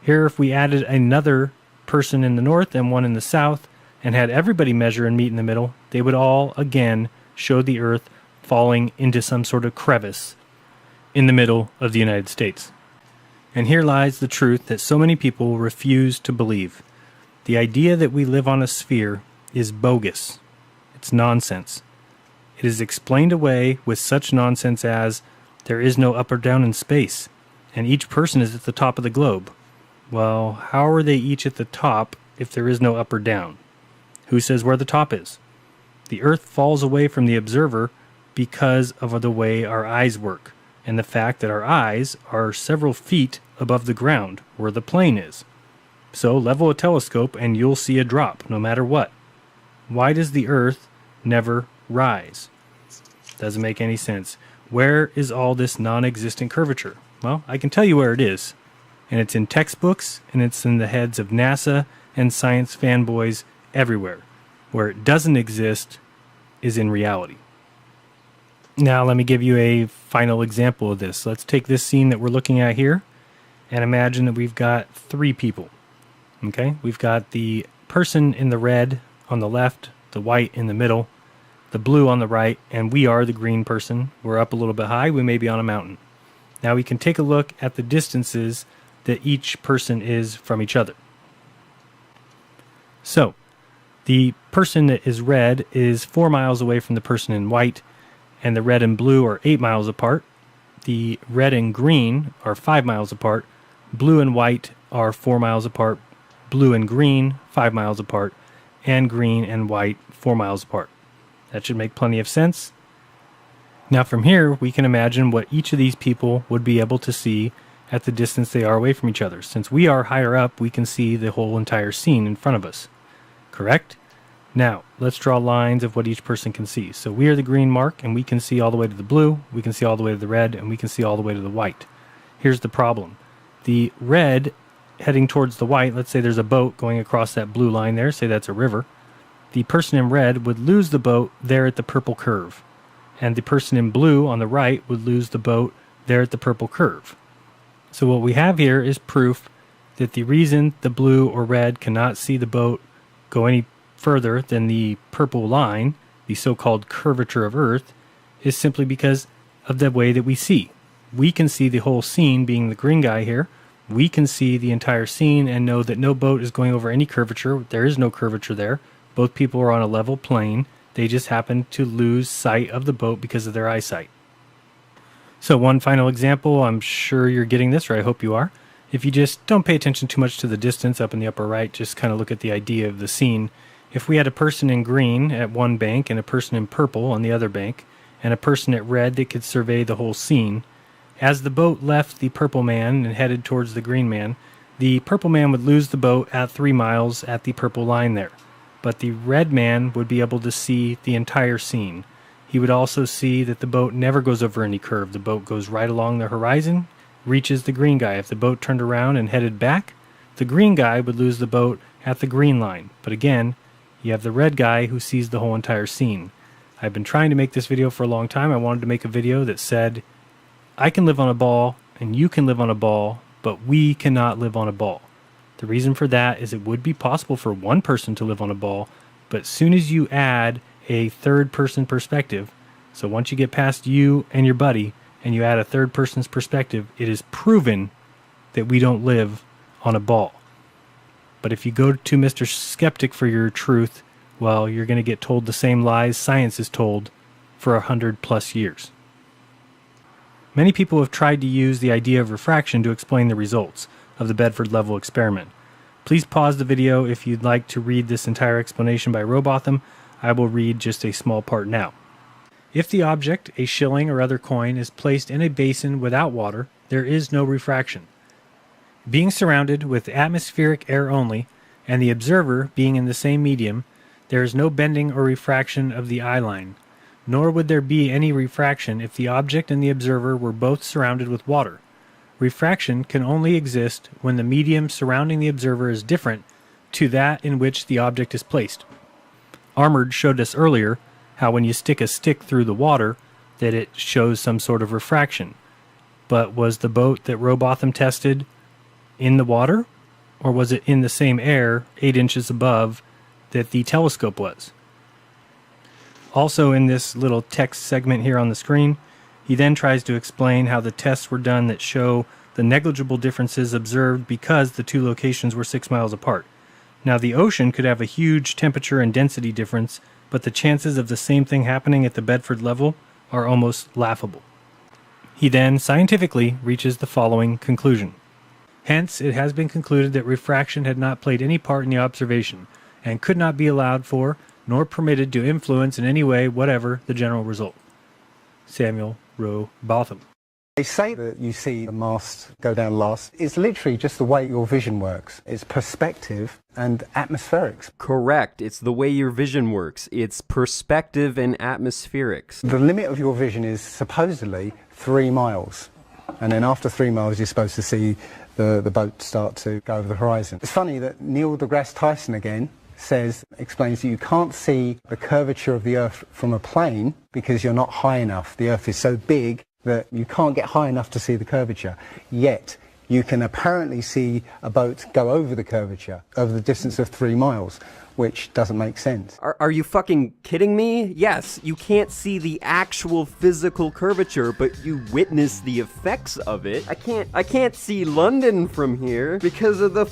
Here, if we added another person in the north and one in the south and had everybody measure and meet in the middle, they would all, again, show the Earth falling into some sort of crevice in the middle of the United States. And here lies the truth that so many people refuse to believe. The idea that we live on a sphere is bogus. It's nonsense. It is explained away with such nonsense as, there is no up or down in space, and each person is at the top of the globe. Well, how are they each at the top if there is no up or down? Who says where the top is? The Earth falls away from the observer because of the way our eyes work, and the fact that our eyes are several feet above the ground where the plane is. So level a telescope and you'll see a drop, no matter what. Why does the Earth never rise? Doesn't make any sense. Where is all this non-existent curvature? Well, I can tell you where it is. And it's in textbooks, and it's in the heads of NASA and science fanboys everywhere. Where it doesn't exist is in reality. Now let me give you a final example of this. Let's take this scene that we're looking at here and imagine that we've got 3 people. Okay, we've got the person in the red on the left, the white in the middle, the blue on the right, and we are the green person. We're up a little bit high. We may be on a mountain. Now we can take a look at the distances that each person is from each other. So, the person that is red is 4 miles away from the person in white, and the red and blue are 8 miles apart. The red and green are 5 miles apart. Blue and white are 4 miles apart. Blue and green, 5 miles apart. And green and white, 4 miles apart. That should make plenty of sense. Now from here, we can imagine what each of these people would be able to see at the distance they are away from each other. Since we are higher up, we can see the whole entire scene in front of us. Correct? Now, let's draw lines of what each person can see. So we are the green mark, and we can see all the way to the blue, we can see all the way to the red, and we can see all the way to the white. Here's the problem. The red heading towards the white, let's say there's a boat going across that blue line there, say that's a river. The person in red would lose the boat there at the purple curve. And the person in blue on the right would lose the boat there at the purple curve. So what we have here is proof that the reason the blue or red cannot see the boat go any further than the purple line, the so-called curvature of Earth, is simply because of the way that we see. We can see the whole scene, being the green guy here. We can see the entire scene and know that no boat is going over any curvature. There is no curvature there. Both people are on a level plane. They just happen to lose sight of the boat because of their eyesight. So one final example, I'm sure you're getting this, or I hope you are. If you just don't pay attention too much to the distance up in the upper right, just kind of look at the idea of the scene. If we had a person in green at one bank and a person in purple on the other bank, and a person at red that could survey the whole scene, as the boat left the purple man and headed towards the green man, the purple man would lose the boat at 3 miles at the purple line there. But the red man would be able to see the entire scene. He would also see that the boat never goes over any curve. The boat goes right along the horizon, reaches the green guy. If the boat turned around and headed back, the green guy would lose the boat at the green line. But again, you have the red guy who sees the whole entire scene. I've been trying to make this video for a long time. I wanted to make a video that said, I can live on a ball and you can live on a ball, but we cannot live on a ball. The reason for that is it would be possible for one person to live on a ball, but as soon as you add a third person perspective, so once you get past you and your buddy and you add a third person's perspective, it is proven that we don't live on a ball. But if you go to Mr. Skeptic for your truth, well, you're going to get told the same lies science is told for 100+ years. Many people have tried to use the idea of refraction to explain the results of the Bedford level experiment. Please pause the video if you'd like to read this entire explanation by Robotham. I will read just a small part now. If the object, a shilling or other coin, is placed in a basin without water, there is no refraction. Being surrounded with atmospheric air only, and the observer being in the same medium, there is no bending or refraction of the eye line, nor would there be any refraction if the object and the observer were both surrounded with water. Refraction can only exist when the medium surrounding the observer is different to that in which the object is placed. Armoured showed us earlier how when you stick a stick through the water that it shows some sort of refraction. But was the boat that Robotham tested in the water, or was it in the same air 8 inches above that the telescope was? Also in this little text segment here on the screen, he then tries to explain how the tests were done that show the negligible differences observed because the two locations were 6 miles apart. Now the ocean could have a huge temperature and density difference, but the chances of the same thing happening at the Bedford level are almost laughable. He then scientifically reaches the following conclusion. Hence, it has been concluded that refraction had not played any part in the observation, and could not be allowed for, nor permitted to influence in any way whatever the general result. Samuel Roe Botham. They say that you see the mast go down last. It's literally just the way your vision works. It's perspective and atmospherics. Correct. It's the way your vision works. It's perspective and atmospherics. The limit of your vision is supposedly 3 miles. And then after 3 miles, you're supposed to see the boat start to go over the horizon. It's funny that Neil deGrasse Tyson again explains that you can't see the curvature of the Earth from a plane because you're not high enough. The Earth is so big that you can't get high enough to see the curvature. Yet, you can apparently see a boat go over the curvature, over the distance of 3 miles, which doesn't make sense. Are you fucking kidding me? Yes, you can't see the actual physical curvature, but you witness the effects of it. I can't see London from here because of the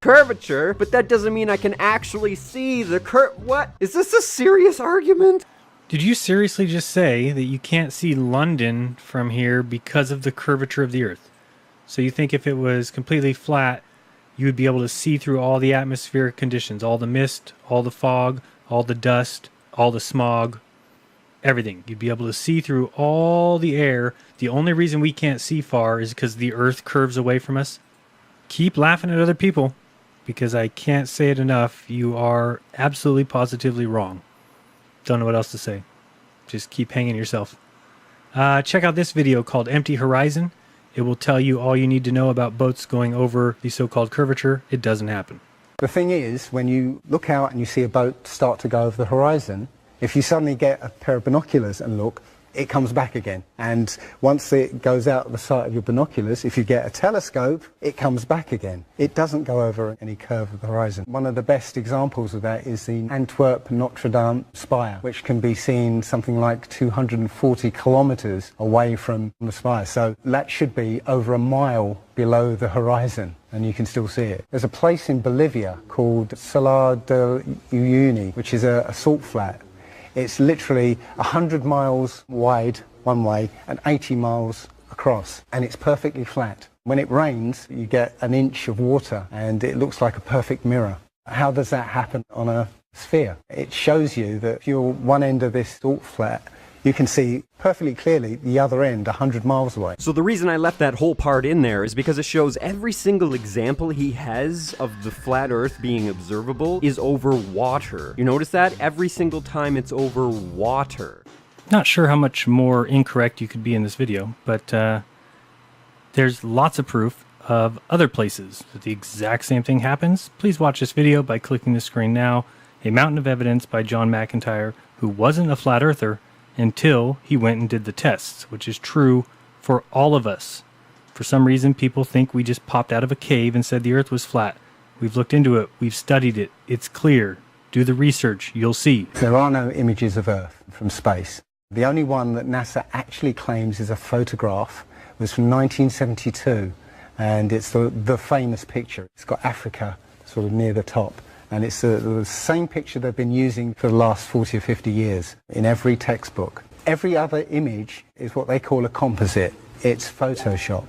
curvature, but that doesn't mean I can actually see the what? Is this a serious argument? Did you seriously just say that you can't see London from here because of the curvature of the Earth? So you think if it was completely flat, you would be able to see through all the atmospheric conditions, all the mist, all the fog, all the dust, all the smog, everything. You'd be able to see through all the air. The only reason we can't see far is because the Earth curves away from us. Keep laughing at other people, because I can't say it enough. You are absolutely positively wrong. Don't know what else to say. Just keep hanging yourself. Check out this video called Empty Horizon. It will tell you all you need to know about boats going over the so-called curvature. It doesn't happen. The thing is, when you look out and you see a boat start to go over the horizon, if you suddenly get a pair of binoculars and look, it comes back again. And once it goes out of the sight of your binoculars, if you get a telescope, it comes back again. It doesn't go over any curve of the horizon. One of the best examples of that is the Antwerp Notre Dame spire, which can be seen something like 240 kilometers away from the spire. So that should be over a mile below the horizon, and you can still see it. There's a place in Bolivia called Salar de Uyuni, which is a salt flat. It's literally 100 miles wide one way and 80 miles across, and it's perfectly flat. When it rains, you get an inch of water, and it looks like a perfect mirror. How does that happen on a sphere? It shows you that if you're one end of this salt flat, you can see perfectly clearly the other end 100 miles away. So the reason I left that whole part in there is because it shows every single example he has of the flat Earth being observable is over water. You notice that? Every single time it's over water. Not sure how much more incorrect you could be in this video, but there's lots of proof of other places that the exact same thing happens. Please watch this video by clicking the screen now. A Mountain of Evidence by John McIntyre, who wasn't a flat earther until he went and did the tests, which is true for all of us. For some reason, people think we just popped out of a cave and said the Earth was flat. We've looked into it. We've studied it. It's clear. Do the research. You'll see. There are no images of Earth from space. The only one that NASA actually claims is a photograph was from 1972, and it's the famous picture. It's got Africa sort of near the top. And it's the same picture they've been using for the last 40 or 50 years in every textbook. Every other image is what they call a composite. It's Photoshop.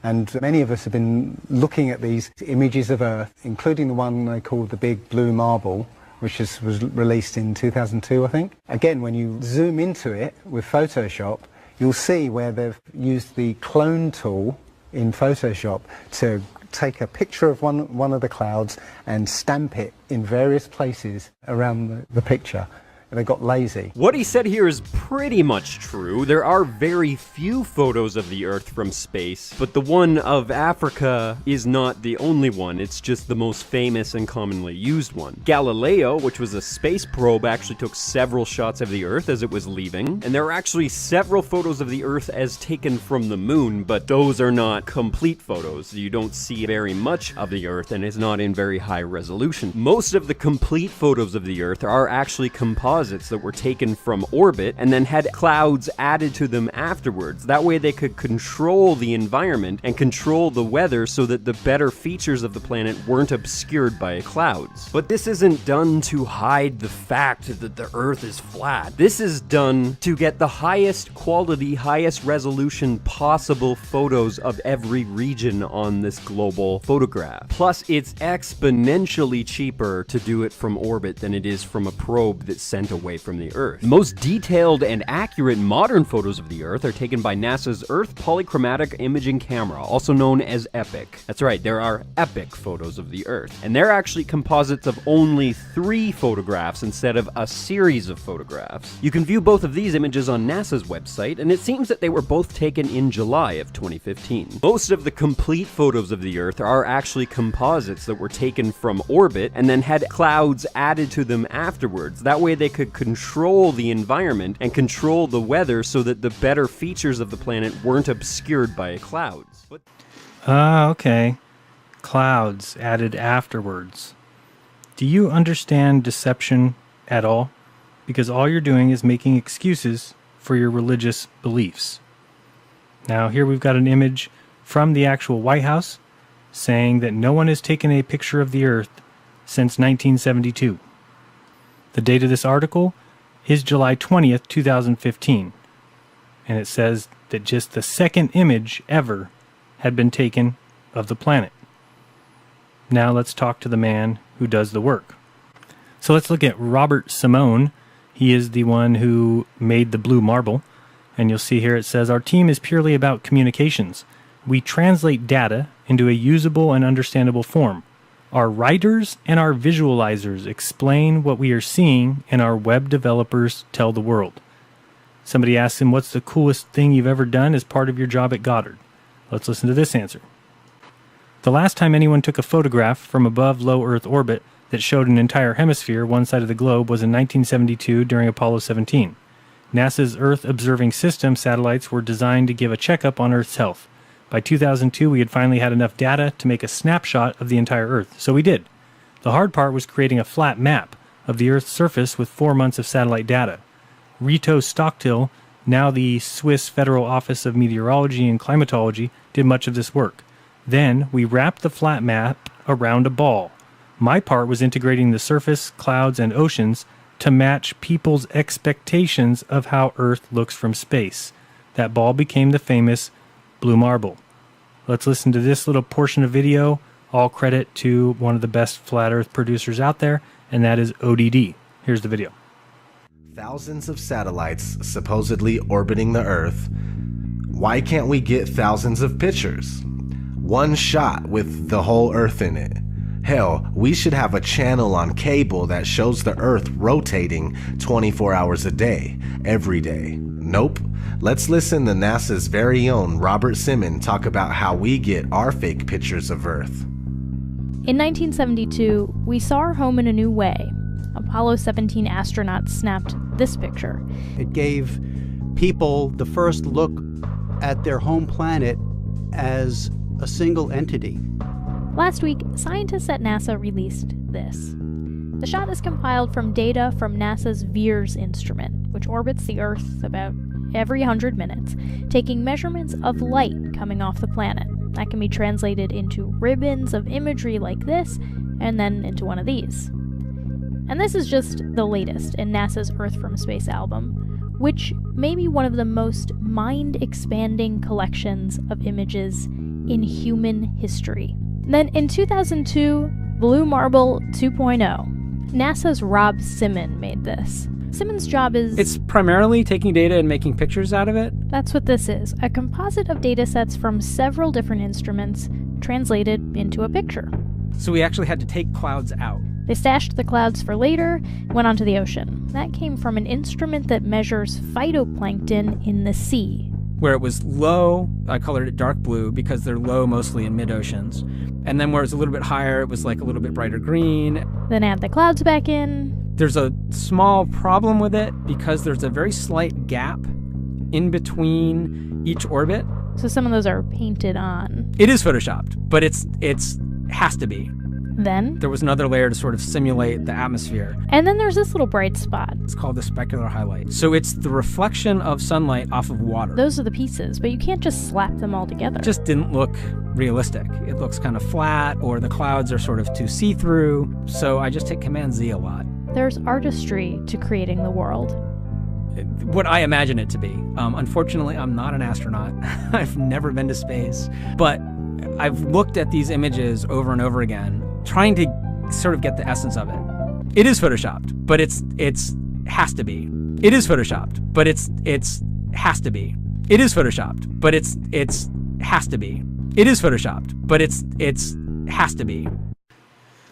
And many of us have been looking at these images of Earth, including the one they call the Big Blue Marble, which was released in 2002, I think. Again, when you zoom into it with Photoshop, you'll see where they've used the clone tool in Photoshop to take a picture of one of the clouds and stamp it in various places around the picture. And they got lazy. What he said here is pretty much true. There are very few photos of the Earth from space, but the one of Africa is not the only one. It's just the most famous and commonly used one. Galileo, which was a space probe, actually took several shots of the Earth as it was leaving, and there are actually several photos of the Earth as taken from the moon, but those are not complete photos. You don't see very much of the Earth, and it's not in very high resolution. Most of the complete photos of the Earth are actually composites that were taken from orbit and then had clouds added to them afterwards. That way they could control the environment and control the weather so that the better features of the planet weren't obscured by clouds. But this isn't done to hide the fact that the Earth is flat. This is done to get the highest quality, highest resolution possible photos of every region on this global photograph. Plus, it's exponentially cheaper to do it from orbit than it is from a probe that's sent feet away from the Earth. The most detailed and accurate modern photos of the Earth are taken by NASA's Earth Polychromatic Imaging Camera, also known as EPIC. That's right, there are EPIC photos of the Earth. And they're actually composites of only 3 photographs instead of a series of photographs. You can view both of these images on NASA's website, and it seems that they were both taken in July of 2015. Most of the complete photos of the Earth are actually composites that were taken from orbit and then had clouds added to them afterwards. That way they could control the environment and control the weather so that the better features of the planet weren't obscured by clouds. Okay. Clouds added afterwards. Do you understand deception at all? Because all you're doing is making excuses for your religious beliefs. Now, here we've got an image from the actual White House saying that no one has taken a picture of the Earth since 1972. The date of this article is July 20th, 2015. And it says that just the second image ever had been taken of the planet. Now let's talk to the man who does the work. So let's look at Robert Simone. He is the one who made the blue marble. And you'll see here it says, our team is purely about communications. We translate data into a usable and understandable form. Our writers and our visualizers explain what we are seeing, and our web developers tell the world. Somebody asks him, what's the coolest thing you've ever done as part of your job at Goddard? Let's listen to this answer. The last time anyone took a photograph from above low Earth orbit that showed an entire hemisphere, one side of the globe, was in 1972 during Apollo 17. NASA's Earth Observing System satellites were designed to give a checkup on Earth's health. By 2002, we had finally had enough data to make a snapshot of the entire Earth, so we did. The hard part was creating a flat map of the Earth's surface with 4 months of satellite data. Rito Stocktil, now the Swiss Federal Office of Meteorology and Climatology, did much of this work. Then, we wrapped the flat map around a ball. My part was integrating the surface, clouds, and oceans to match people's expectations of how Earth looks from space. That ball became the famous blue marble. Let's listen to this little portion of video. All credit to one of the best flat Earth producers out there, and that is ODD. Here's the video. Thousands of satellites supposedly orbiting the Earth. Why can't we get thousands of pictures? One shot with the whole Earth in it. Hell, we should have a channel on cable that shows the Earth rotating 24 hours a day, every day. Nope. Let's listen to NASA's very own Robert Simon talk about how we get our fake pictures of Earth. In 1972, we saw our home in a new way. Apollo 17 astronauts snapped this picture. It gave people the first look at their home planet as a single entity. Last week, scientists at NASA released this. The shot is compiled from data from NASA's VEERS instrument, which orbits the Earth about every 100 minutes, taking measurements of light coming off the planet. That can be translated into ribbons of imagery like this, and then into one of these. And this is just the latest in NASA's Earth from Space album, which may be one of the most mind-expanding collections of images in human history. Then in 2002, Blue Marble 2.0, NASA's Rob Simon made this. Simon's job is... It's primarily taking data and making pictures out of it. That's what this is, a composite of data sets from several different instruments translated into a picture. So we actually had to take clouds out. They stashed the clouds for later, went onto the ocean. That came from an instrument that measures phytoplankton in the sea. Where it was low, I colored it dark blue because they're low mostly in mid-oceans. And then where it was a little bit higher, it was like a little bit brighter green. Then add the clouds back in. There's a small problem with it because there's a very slight gap in between each orbit. So some of those are painted on. It is photoshopped, but it's has to be. Then there was another layer to sort of simulate the atmosphere. And then there's this little bright spot. It's called the specular highlight. So it's the reflection of sunlight off of water. Those are the pieces, but you can't just slap them all together. It just didn't look realistic. It looks kind of flat, or the clouds are sort of too see-through. So I just hit Command Z a lot. There's artistry to creating the world. What I imagine it to be. Unfortunately, I'm not an astronaut. I've never been to space. But I've looked at these images over and over again, trying to sort of get the essence of it. It is photoshopped, but it's has to be. It is photoshopped, but it's has to be. It is photoshopped, but it's has to be. It is photoshopped, but it's has to be.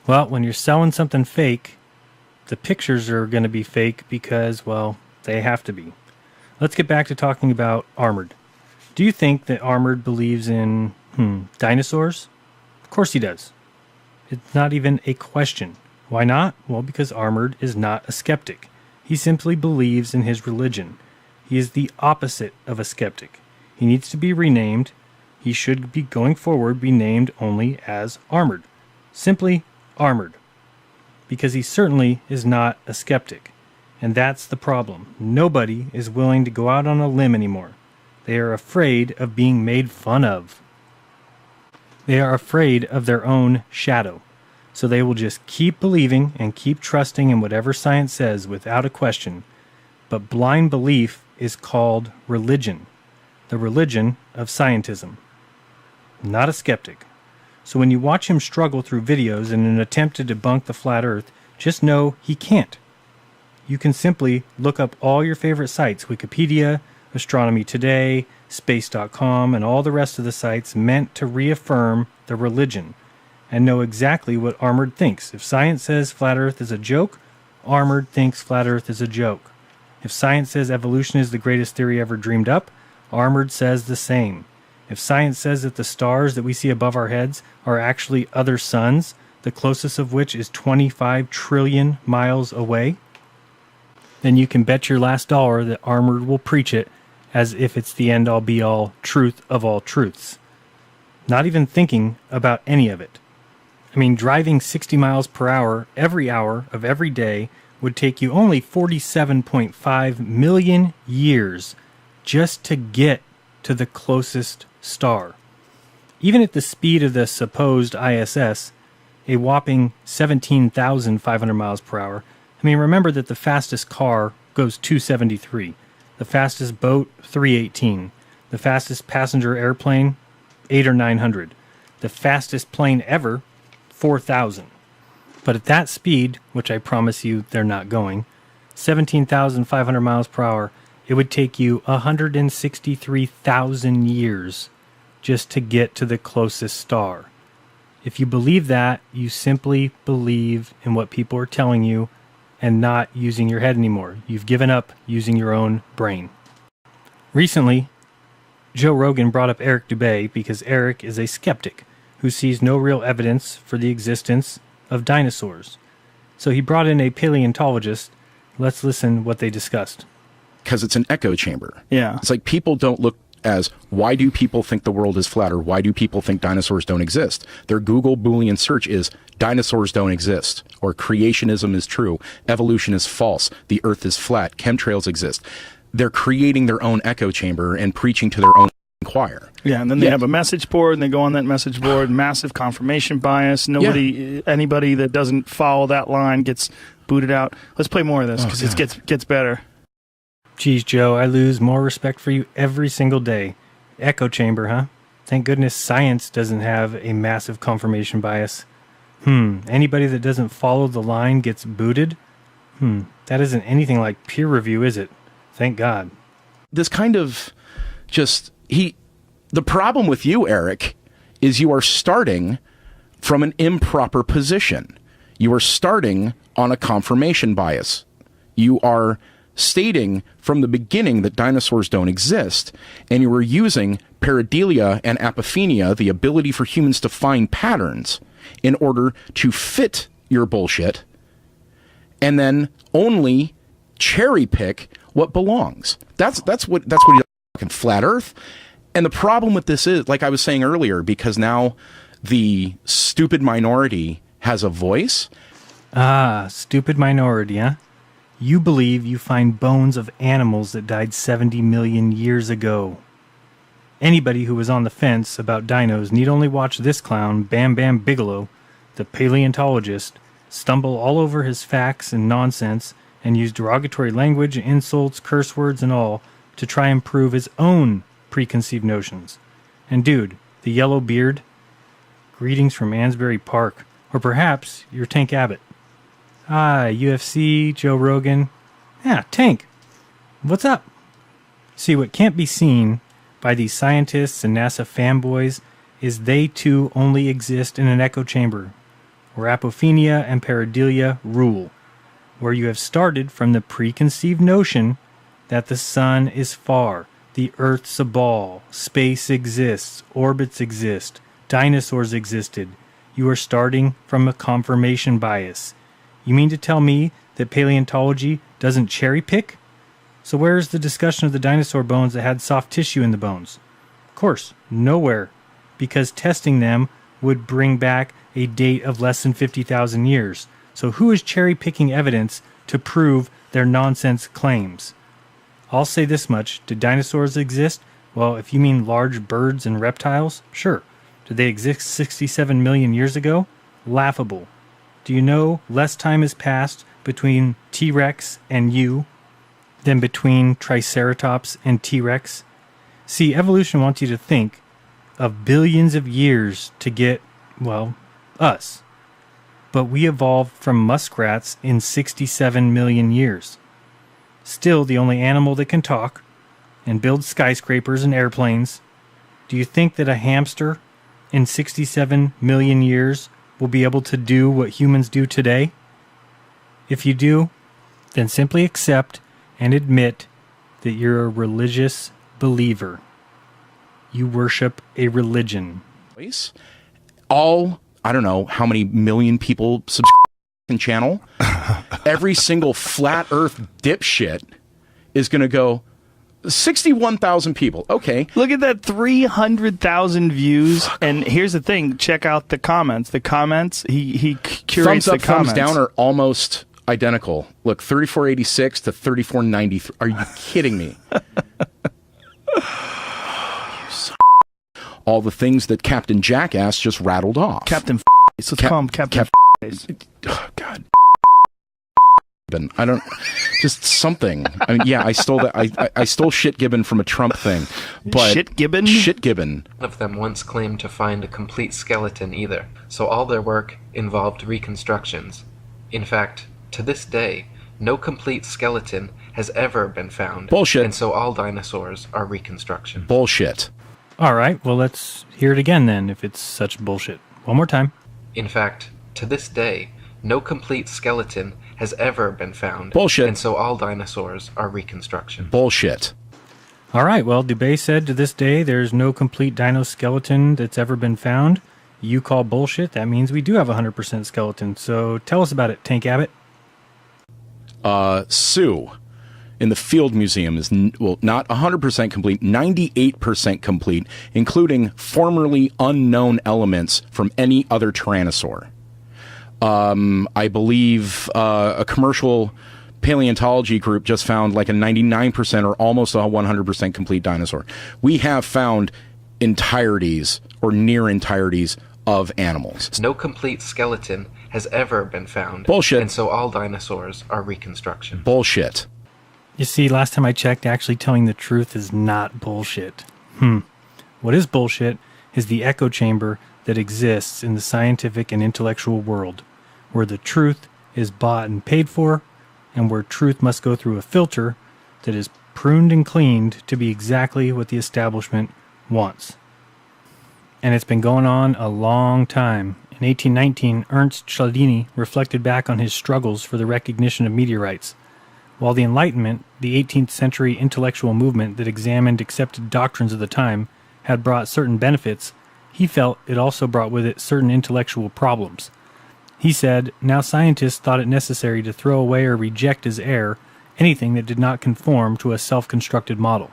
Well, when you're selling something fake, the pictures are going to be fake because, well, they have to be. Let's get back to talking about Armoured. Do you think that Armoured believes in, dinosaurs? Of course he does. It's not even a question. Why not? Well, because Armoured is not a skeptic. He simply believes in his religion. He is the opposite of a skeptic. He needs to be renamed. He should be, going forward, be named only as Armoured. Simply Armoured. Because he certainly is not a skeptic. And that's the problem. Nobody is willing to go out on a limb anymore. They are afraid of being made fun of. They are afraid of their own shadow. So they will just keep believing and keep trusting in whatever science says without a question. But blind belief is called religion. The religion of scientism. Not a skeptic. So when you watch him struggle through videos in an attempt to debunk the flat earth, just know he can't. You can simply look up all your favorite sites, Wikipedia, Astronomy Today, Space.com, and all the rest of the sites meant to reaffirm the religion, and know exactly what Armoured thinks. If science says flat earth is a joke, Armoured thinks flat earth is a joke. If science says evolution is the greatest theory ever dreamed up, Armoured says the same. If science says that the stars that we see above our heads are actually other suns, the closest of which is 25 trillion miles away, then you can bet your last dollar that Armoured will preach it as if it's the end-all be-all truth of all truths. Not even thinking about any of it. I mean, driving 60 miles per hour every hour of every day would take you only 47.5 million years just to get to the closest star. Even at the speed of the supposed ISS, a whopping 17,500 miles per hour. I mean, remember that the fastest car goes 273, the fastest boat 318, the fastest passenger airplane 800 or 900, the fastest plane ever 4,000. But at that speed, which I promise you they're not going, 17,500 miles per hour, it would take you 163,000 years just to get to the closest star. If you believe that, you simply believe in what people are telling you and not using your head anymore. You've given up using your own brain. Recently, Joe Rogan brought up Eric Dubay because Eric is a skeptic who sees no real evidence for the existence of dinosaurs. So he brought in a paleontologist. Let's listen what they discussed. Because it's an echo chamber. Yeah. It's like people don't look as, why do people think the world is flat, or why do people think dinosaurs don't exist? Their Google Boolean search is, dinosaurs don't exist, or creationism is true, evolution is false, the earth is flat, chemtrails exist. They're creating their own echo chamber and preaching to their own choir. Yeah, and then they have a message board, and they go on that message board, massive confirmation bias. Anybody that doesn't follow that line gets booted out. Let's play more of this, because it gets better. Geez, Joe, I lose more respect for you every single day. Echo chamber, huh? Thank goodness science doesn't have a massive confirmation bias. Anybody that doesn't follow the line gets booted? That isn't anything like peer review, is it? Thank God. This kind of the problem with you, Eric, is you are starting from an improper position. You are starting on a confirmation bias. You are stating from the beginning that dinosaurs don't exist, and you were using pareidolia and apophenia, the ability for humans to find patterns, in order to fit your bullshit, and then only cherry pick what belongs. That's what you fucking flat Earth. And the problem with this is, like I was saying earlier, because now the stupid minority has a voice. Stupid minority, huh? You believe you find bones of animals that died 70 million years ago. Anybody who was on the fence about dinos need only watch this clown, Bam Bam Bigelow, the paleontologist, stumble all over his facts and nonsense and use derogatory language, insults, curse words, and all to try and prove his own preconceived notions. And dude, the yellow beard, greetings from Ansbury Park, or perhaps you're Tank Abbott. UFC, Joe Rogan, Yeah, Tank. What's up? See, what can't be seen by these scientists and NASA fanboys is they too only exist in an echo chamber, where apophenia and pareidolia rule, where you have started from the preconceived notion that the sun is far, the earth's a ball, space exists, orbits exist, dinosaurs existed. You are starting from a confirmation bias. You mean to tell me that paleontology doesn't cherry pick? So where's the discussion of the dinosaur bones that had soft tissue in the bones? Of course, nowhere, because testing them would bring back a date of less than 50,000 years. So who is cherry-picking evidence to prove their nonsense claims? I'll say this much. Did dinosaurs exist? Well, if you mean large birds and reptiles, sure. Did they exist 67 million years ago? Laughable. Do you know less time has passed between T-Rex and you than between Triceratops and T-Rex? See, evolution wants you to think of billions of years to get, well, us. But we evolved from muskrats in 67 million years. Still the only animal that can talk and build skyscrapers and airplanes. Do you think that a hamster in 67 million years will be able to do what humans do today? If you do, then simply accept and admit that you're a religious believer. You worship a religion. All, I don't know how many million people subscribe to the channel. Every single flat earth dipshit is going to go, 61,000 people. Okay. Look at that 300,000 views. And here's the thing. Check out the comments. The comments, he curates thumbs up, the comments. thumbs down are almost identical. Look, 3486 to 3493. Are you kidding me? All the things that Captain Jackass just rattled off. Captain Let's call him Captain Oh, God. I don't, just something. I mean, yeah, I stole that. I stole Shit Gibbon from a Trump thing, but Shit Gibbon. None of them once claimed to find a complete skeleton either, so all their work involved reconstructions. In fact, to this day, no complete skeleton has ever been found. Bullshit. And so all dinosaurs are reconstruction. Bullshit. All right, well, let's hear it again then, if it's such bullshit. One more time. In fact, to this day, no complete skeleton has ever been found. Bullshit. And so all dinosaurs are reconstruction. Bullshit. All right, well, Dubé said to this day there's no complete dino skeleton that's ever been found. You call bullshit. That means we do have a 100% skeleton. So tell us about it, Tank Abbott. Sue in the Field Museum is, not 100% complete, 98% complete, including formerly unknown elements from any other tyrannosaur. I believe a commercial paleontology group just found like a 99% or almost a 100% complete dinosaur. We have found entireties or near entireties of animals. No complete skeleton has ever been found. Bullshit. And so all dinosaurs are reconstruction. Bullshit. You see, last time I checked, actually telling the truth is not bullshit. What is bullshit is the echo chamber that exists in the scientific and intellectual world, where the truth is bought and paid for, and where truth must go through a filter that is pruned and cleaned to be exactly what the establishment wants. And it's been going on a long time. In 1819, Ernst Cialdini reflected back on his struggles for the recognition of meteorites. While the Enlightenment, the 18th century intellectual movement that examined accepted doctrines of the time, had brought certain benefits, he felt it also brought with it certain intellectual problems. He said, now scientists thought it necessary to throw away or reject as error anything that did not conform to a self-constructed model.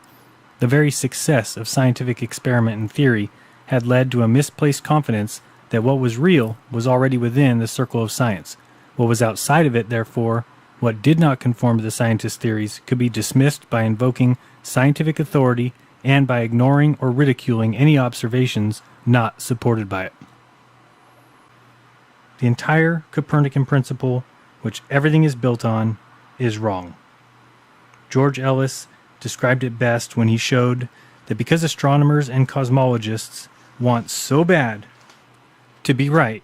The very success of scientific experiment and theory had led to a misplaced confidence that what was real was already within the circle of science. What was outside of it, therefore, what did not conform to the scientists' theories, could be dismissed by invoking scientific authority and by ignoring or ridiculing any observations not supported by it. The entire Copernican principle, which everything is built on, is wrong. George Ellis described it best when he showed that because astronomers and cosmologists want so bad to be right,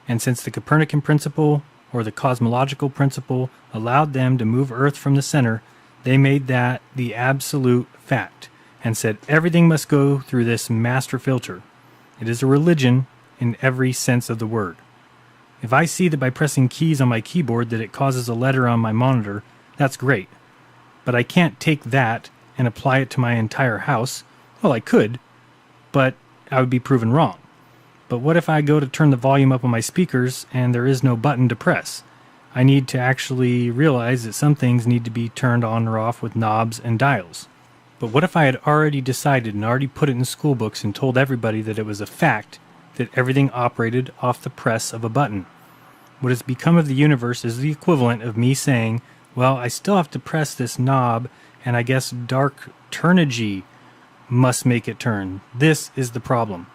and since the Copernican principle or the cosmological principle allowed them to move Earth from the center, they made that the absolute fact and said everything must go through this master filter. It is a religion in every sense of the word. If I see that by pressing keys on my keyboard that it causes a letter on my monitor, that's great. But I can't take that and apply it to my entire house. Well, I could, but I would be proven wrong. But what if I go to turn the volume up on my speakers and there is no button to press? I need to actually realize that some things need to be turned on or off with knobs and dials. But what if I had already decided and already put it in school books and told everybody that it was a fact that everything operated off the press of a button? What has become of the universe is the equivalent of me saying, well, I still have to press this knob, and I guess dark turnigy must make it turn. This is the problem.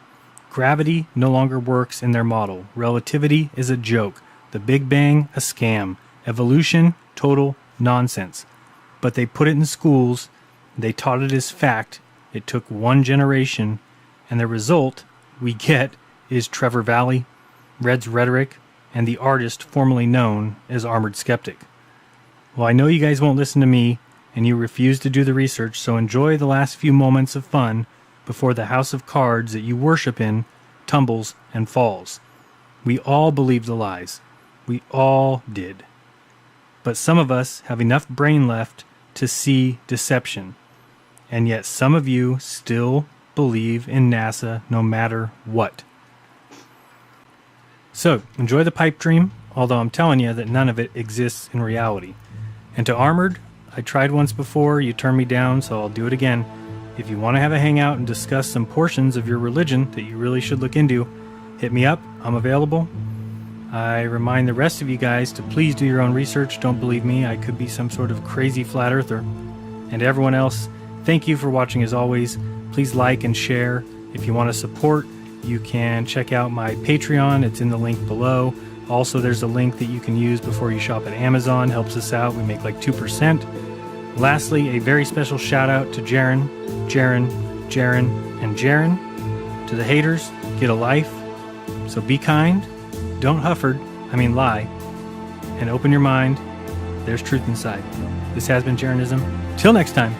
Gravity no longer works in their model. Relativity is a joke. The Big Bang, a scam. Evolution, total nonsense. But they put it in schools. They taught it as fact. It took one generation. And the result we get is Trevor Valley, Red's Rhetoric, and the artist formerly known as Armoured Skeptic. Well, I know you guys won't listen to me, and you refuse to do the research, so enjoy the last few moments of fun before the house of cards that you worship in tumbles and falls. We all believe the lies. We all did. But some of us have enough brain left to see deception. And yet some of you still believe in NASA no matter what. So, enjoy the pipe dream, although I'm telling you that none of it exists in reality. And to Armoured, I tried once before, you turned me down, so I'll do it again. If you want to have a hangout and discuss some portions of your religion that you really should look into, hit me up. I'm available. I remind the rest of you guys to please do your own research. Don't believe me. I could be some sort of crazy flat earther. And to everyone else, thank you for watching as always. Please like and share. If you want to support, you can check out my Patreon. It's in the link below. Also, there's a link that you can use before you shop at Amazon. Helps us out. We make like 2%. Lastly, a very special shout out to Jaron, and Jaron. To the haters, get a life. So be kind, don't lie, and open your mind. There's truth inside. This has been Jeranism. Till next time.